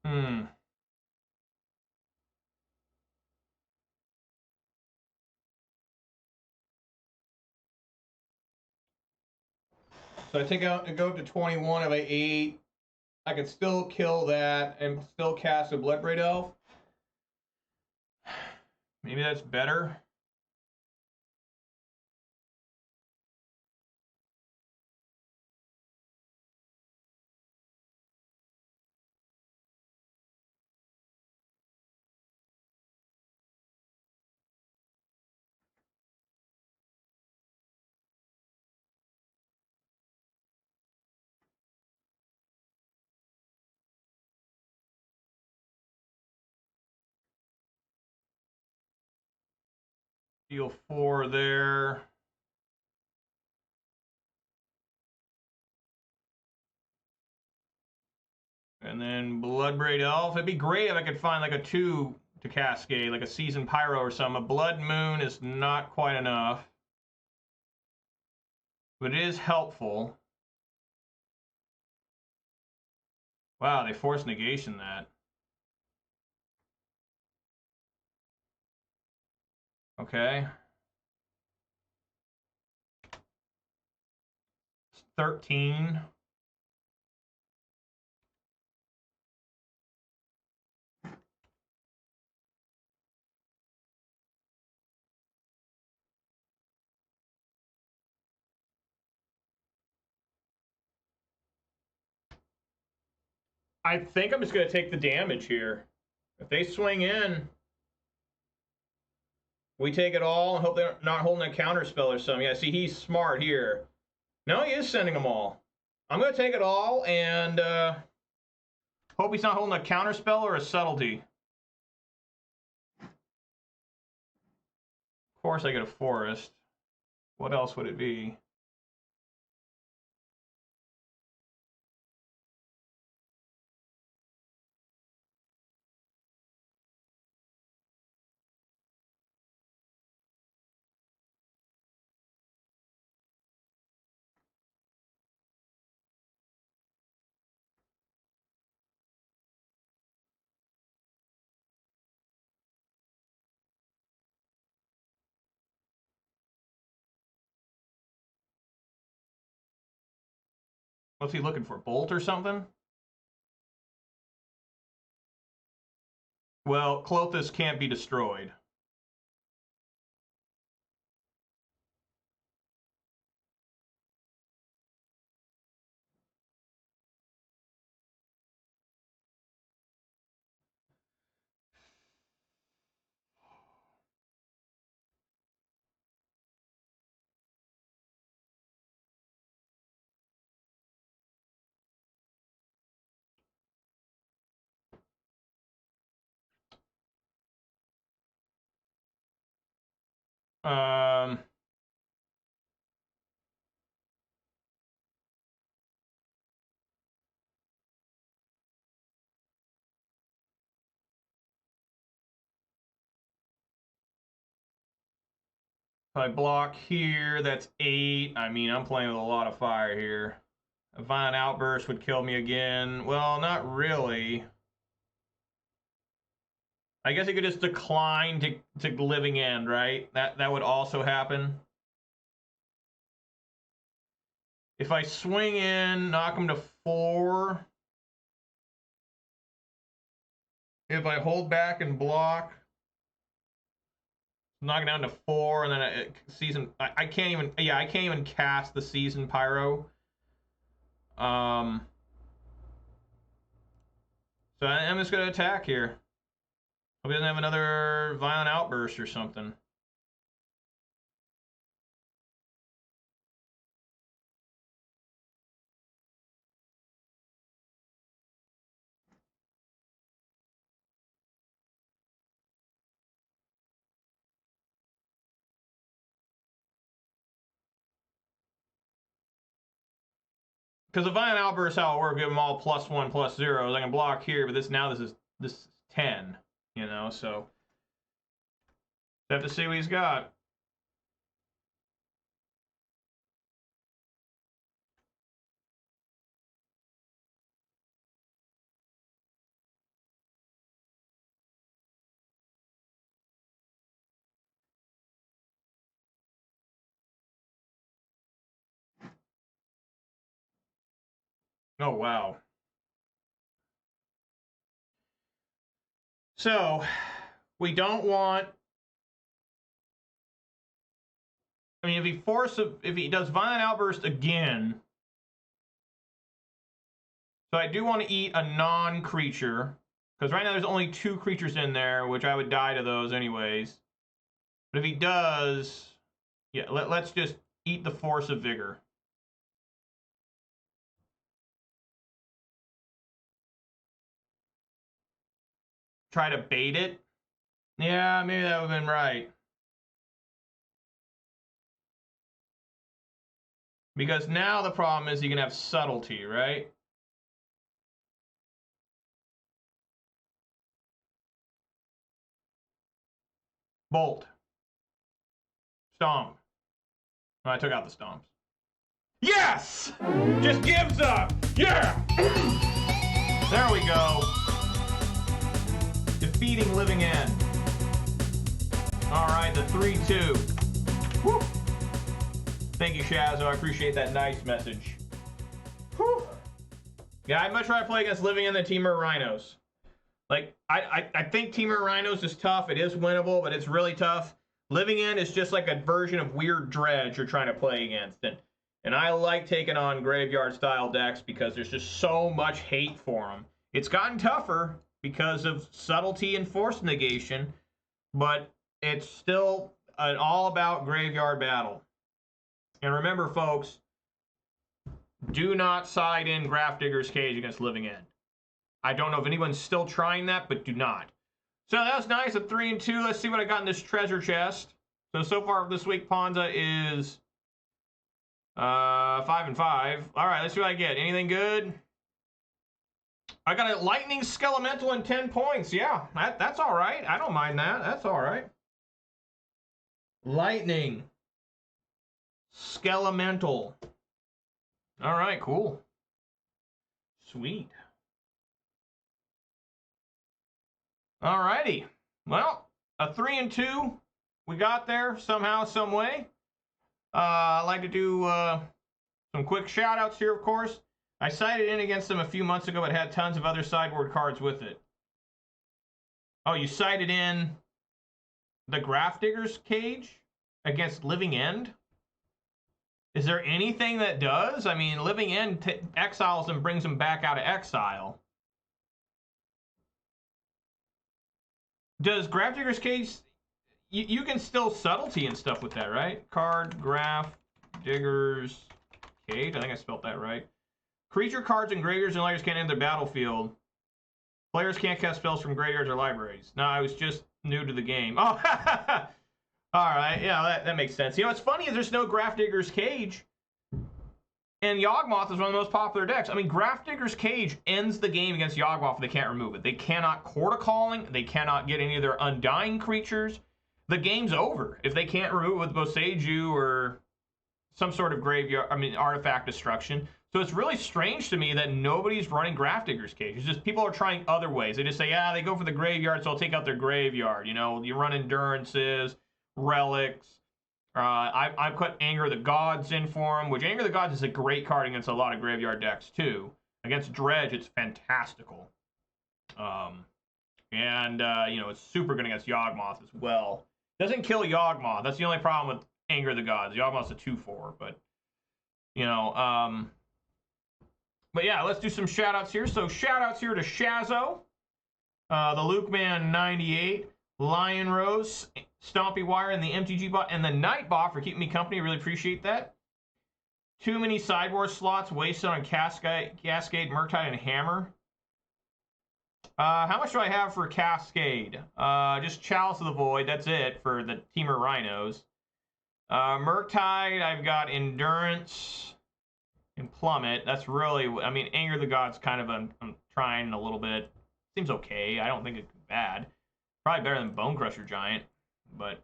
Hmm. So I take out and go up to 21 if I 8. I could still kill that and still cast a Bloodbraid Elf. Maybe that's better. Deal 4 there. And then Bloodbraid Elf. It'd be great if I could find like a 2 to cascade, like a Seasoned Pyro or something. A Blood Moon is not quite enough. But it is helpful. Wow, they forced negation that. Okay. It's 13. I think I'm just going to take the damage here. If they swing in, we take it all and hope they're not holding a counter spell or something. Yeah, see, he's smart here. No, he is sending them all. I'm going to take it all, and Hope he's not holding a counterspell or a subtlety. Of course I get a forest. What else would it be? What's he looking for? Bolt or something? Well, Klothys can't be destroyed. Um, if I block here, that's 8. I mean, I'm playing with a lot of fire here. A Violent Outburst would kill me again. Well, not really. I guess he could just decline to Living End, right? That would also happen. If I swing in, knock him to 4. If I hold back and block, knock it down to 4, and then I can't even, yeah, I can't even cast the Season Pyro. So I'm just gonna attack here. Hope he doesn't have another Violent Outburst or something. Because the Violent Outburst, how it works, give them all +1/+0s. I can block here, but this is 10, you know, so have to see what he's got. Oh, wow. So, we don't want... I mean, if he does Violent Outburst again... So I do want to eat a non-creature, because right now there's only 2 creatures in there, which I would die to those anyways. But if he does... Yeah, let's just eat the Force of Vigor. Try to bait it? Yeah, maybe that would have been right. Because now the problem is you can have subtlety, right? Bolt. Stomp. Oh, I took out the stomps. Yes! Just gives up! Yeah! There we go. Defeating Living End. Alright, the 3-2. Woo! Thank you, Shazzo. I appreciate that nice message. Whew. Yeah, I'd much rather play against Living End than Temur Rhinos. Like, I think Temur Rhinos is tough. It is winnable, but it's really tough. Living End is just like a version of Weird Dredge you're trying to play against. And I like taking on graveyard-style decks because there's just so much hate for them. It's gotten tougher because of subtlety and force negation, but it's still an all-about graveyard battle. And remember, folks, do not side in Grafdigger's Cage against Living End. I don't know if anyone's still trying that, but do not. So that was nice at 3 and 2. Let's see what I got in this treasure chest. So far this week, Ponza is 5 and 5. All right, let's see what I get. Anything good? I got a lightning skelemental and 10 points. Yeah, that's all right. I don't mind that. That's all right. Lightning skelemental. All right, cool. Sweet. All righty. Well, a 3 and 2. We got there somehow, some way. I'd like to do some quick shout outs here, of course. I sided in against them a few months ago, but had tons of other sideboard cards with it. Oh, you sided in the Grafdigger's Cage against Living End? Is there anything that does? I mean, Living End exiles and brings them back out of exile. Does Grafdigger's Cage... You can still subtlety and stuff with that, right? Card, Grafdigger's Cage. I think I spelled that right. Creature cards and graveyards and libraries can't enter the battlefield. Players can't cast spells from graveyards or libraries. No, I was just new to the game. Oh, all right. Yeah, that makes sense. You know, what's funny is there's no Grafdigger's Cage. And Yawgmoth is one of the most popular decks. I mean, Grafdigger's Cage ends the game against Yawgmoth if they can't remove it. They cannot Court of Calling. They cannot get any of their Undying creatures. The game's over if they can't remove it with Boseiju or some sort of graveyard, artifact destruction. So it's really strange to me that nobody's running Grafdigger's Cage. It's just people are trying other ways. They just say, yeah, they go for the graveyard, so I'll take out their graveyard. You know, you run Endurances, Relics. I put Anger the Gods in for them, which Anger the Gods is a great card against a lot of graveyard decks, too. Against Dredge, it's fantastical. You know, it's super good against Yawgmoth as well. Doesn't kill Yawgmoth. That's the only problem with Anger the Gods. Yawgmoth's a 2/4, but, you know, but yeah, let's do some shout-outs here. So shout-outs here to Shazo, the Lukeman 98, Lion Rose, Stompy Wire, and the MTG bot, and the Nightbot for keeping me company. Really appreciate that. Too many sideboard slots wasted on Cascade, Murktide, and Hammer. How much do I have for Cascade? Just Chalice of the Void. That's it for the Teamer Rhinos. Murktide, I've got Endurance and Plummet. That's really, I mean, Anger the Gods kind of, I'm trying a little bit. Seems okay. I don't think it's bad. Probably better than Bone Crusher Giant, but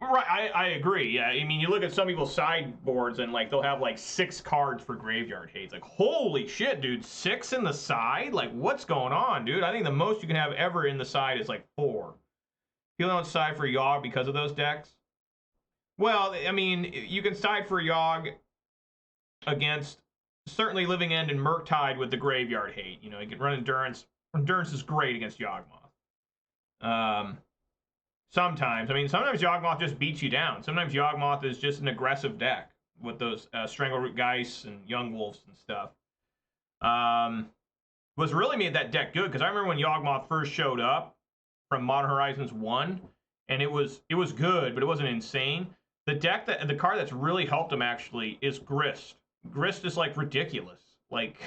right, I agree. Yeah, I mean, you look at some people's sideboards and like they'll have like 6 cards for Graveyard Hate. It's like, holy shit, dude, 6 in the side? Like, what's going on, dude? I think the most you can have ever in the side is like 4. People don't side for Yogg because of those decks. Well, I mean, you can side for Yogg against certainly Living End and Murktide with the Graveyard Hate. You know, you can run Endurance. Endurance is great against Yawgmoth. Sometimes. I mean, sometimes Yawgmoth just beats you down. Sometimes Yawgmoth is just an aggressive deck with those Strangleroot Geists and Young Wolves and stuff. Was really made that deck good, because I remember when Yawgmoth first showed up from Modern Horizons 1, and it was good, but it wasn't insane. The card that's really helped him actually is Grist. Grist is like ridiculous. Like,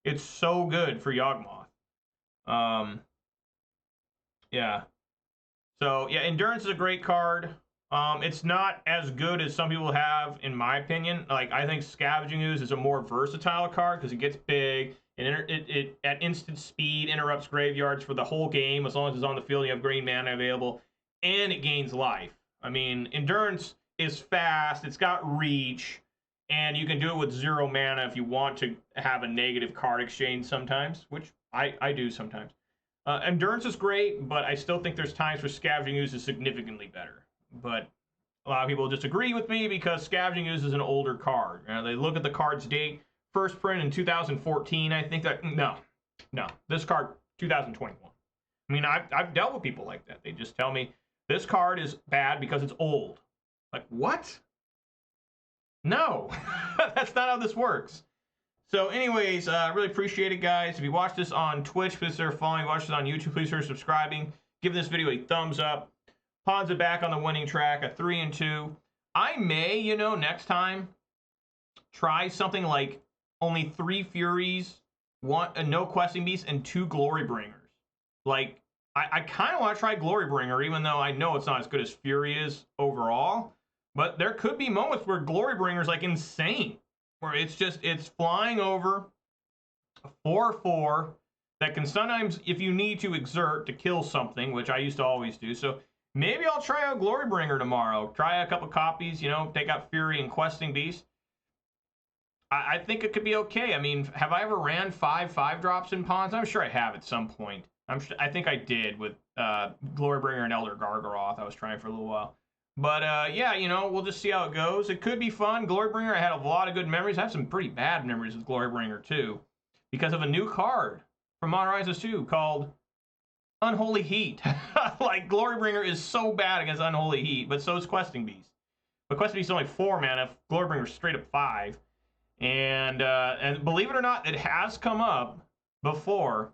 it's so good for Yawgmoth. Yeah. So, yeah, Endurance is a great card. It's not as good as some people have, in my opinion. Like, I think Scavenging Ooze is a more versatile card because it gets big. It at instant speed interrupts graveyards for the whole game as long as it's on the field and you have green mana available. And it gains life. I mean, Endurance is fast. It's got reach. And you can do it with 0 mana if you want to have a negative card exchange sometimes, which I do sometimes. Endurance is great, but I still think there's times where Scavenging Ooze is significantly better. But a lot of people disagree with me because Scavenging Ooze is an older card. You know, they look at the card's date, first print in 2014. I think that, no, this card, 2021. I mean, I've dealt with people like that. They just tell me, this card is bad because it's old. Like, what? No, that's not how this works. So anyways, really appreciate it, guys. If you watch this on Twitch, please consider following. Watch this on YouTube, please consider subscribing. Give this video a thumbs up. Ponza back on the winning track, a 3 and 2. I may, you know, next time, try something like only 3 Furies no questing beast and 2 glory bringers. Like, I kind of want to try glory bringer, even though I know it's not as good as Fury is overall. But there could be moments where glory bringer is like insane, where it's flying over a 4/4 that can sometimes, if you need to exert to kill something, which I used to always do. So maybe I'll try out glory bringer tomorrow. Try a couple copies, you know, take out Fury and questing beast. I think it could be okay. I mean, have I ever ran 5/5 drops in Ponza? I'm sure I have at some point. I think I did with Glorybringer and Elder Gargaroth. I was trying for a little while. But yeah, you know, we'll just see how it goes. It could be fun. Glorybringer, I had a lot of good memories. I have some pretty bad memories with Glorybringer too, because of a new card from Modern Horizons 2 called Unholy Heat. Like, Glorybringer is so bad against Unholy Heat, but so is Questing Beast. But Questing Beast is only 4 mana. Glorybringer is straight up 5. And believe it or not, it has come up before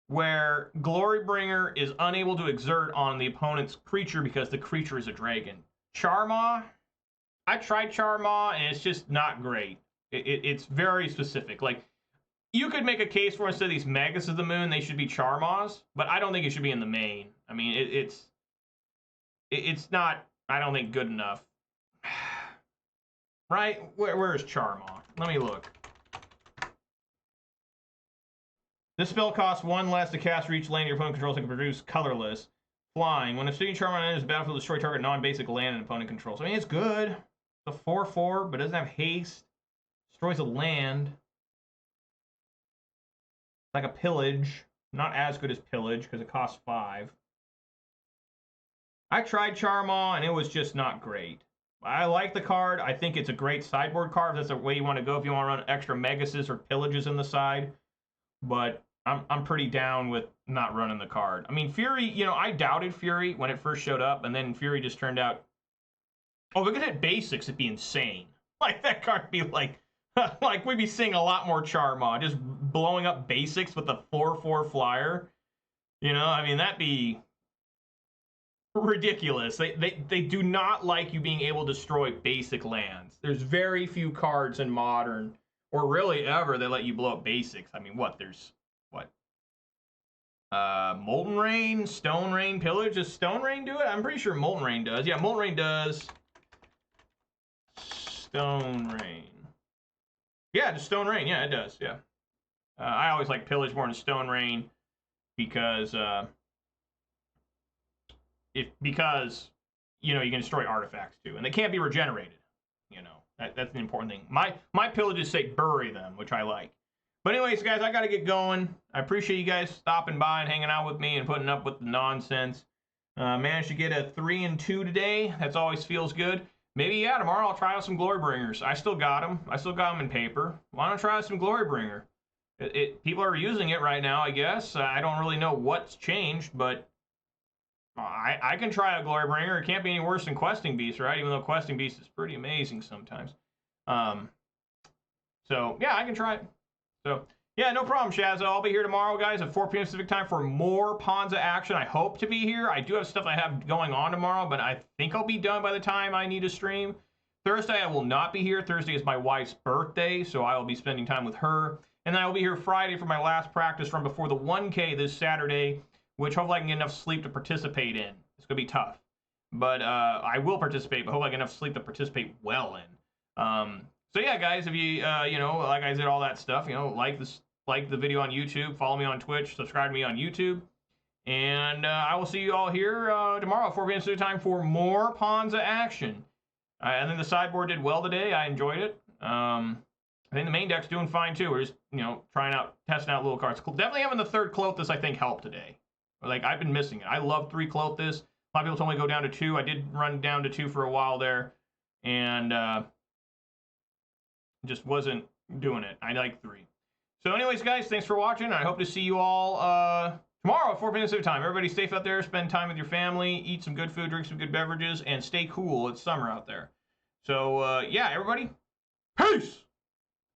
where Glorybringer is unable to exert on the opponent's creature because the creature is a dragon. Charmaw, I tried Charmaw, and it's just not great. It's very specific. Like, you could make a case for, instead of these Magus of the Moon, they should be Charmaws, but I don't think it should be in the main. I mean, it's not, I don't think, good enough. Right? Where is Charmaw? Let me look. This spell costs 1 less to cast for each land your opponent controls and can produce colorless. Flying. When a sitting Charmaw enters the battlefield, destroy target non-basic land an opponent controls. I mean, it's good. It's a 4/4, but it doesn't have haste. Destroys a land. Like a pillage. Not as good as pillage because it costs 5. I tried Charmaw and it was just not great. I like the card. I think it's a great sideboard card. If that's the way you want to go. If you want to run extra Megases or Pillages in the side. But I'm pretty down with not running the card. I mean, Fury, you know, I doubted Fury when it first showed up. And then Fury just turned out... Oh, if it could hit basics, it'd be insane. Like, that card would be like... like, we'd be seeing a lot more Charmaw. Just blowing up basics with a 4/4 flyer. You know, I mean, that'd be... ridiculous. They do not like you being able to destroy basic lands. There's very few cards in Modern, or really ever, that let you blow up basics. I mean, there's Molten Rain, Stone Rain, Pillage. Does Stone Rain do it? I'm pretty sure Molten Rain does. Yeah, Molten Rain does. Stone Rain. Yeah, just Stone Rain. Yeah, it does. Yeah. I always like Pillage more than Stone Rain because you know, you can destroy artifacts too, and they can't be regenerated. You know, that's the important thing. My pillages say bury them, which I like. But anyways, guys, I gotta get going. I appreciate you guys stopping by and hanging out with me and putting up with the nonsense. Managed to get a 3 and 2 today. That's always feels good. Maybe, yeah, tomorrow I'll try out some Glorybringers. I still got them. I still got them in paper. Why don't I try out some Glorybringer? People are using it right now, I guess. I don't really know what's changed, but I can try a Glorybringer. It can't be any worse than Questing Beast, right? Even though Questing Beast is pretty amazing sometimes. So, yeah, I can try it. So, yeah, no problem, Shazza. I'll be here tomorrow, guys, at 4 p.m. Pacific time for more Ponza action. I hope to be here. I do have stuff I have going on tomorrow, but I think I'll be done by the time I need to stream. Thursday, I will not be here. Thursday is my wife's birthday, so I will be spending time with her. And then I will be here Friday for my last practice from before the 1K this Saturday, which hopefully I can get enough sleep to participate in. It's going to be tough. But I will participate, but hopefully I get enough sleep to participate well in. So yeah, guys, if you, you know, like I said, all that stuff, you know, like the video on YouTube, follow me on Twitch, subscribe to me on YouTube. And I will see you all here tomorrow at 4 p.m. Pacific time for more Ponza action. I think the sideboard did well today. I enjoyed it. I think the main deck's doing fine too. We're just, you know, testing out little cards. Definitely having the 3rd Clothis, I think, helped today. Like, I've been missing it. I love 3 Clothis. A lot of people told me to go down to 2. I did run down to 2 for a while there. And just wasn't doing it. I like 3. So anyways, guys, thanks for watching. I hope to see you all tomorrow at 4 p.m. Pacific time. Everybody safe out there. Spend time with your family. Eat some good food. Drink some good beverages. And stay cool. It's summer out there. So, yeah, everybody. Peace!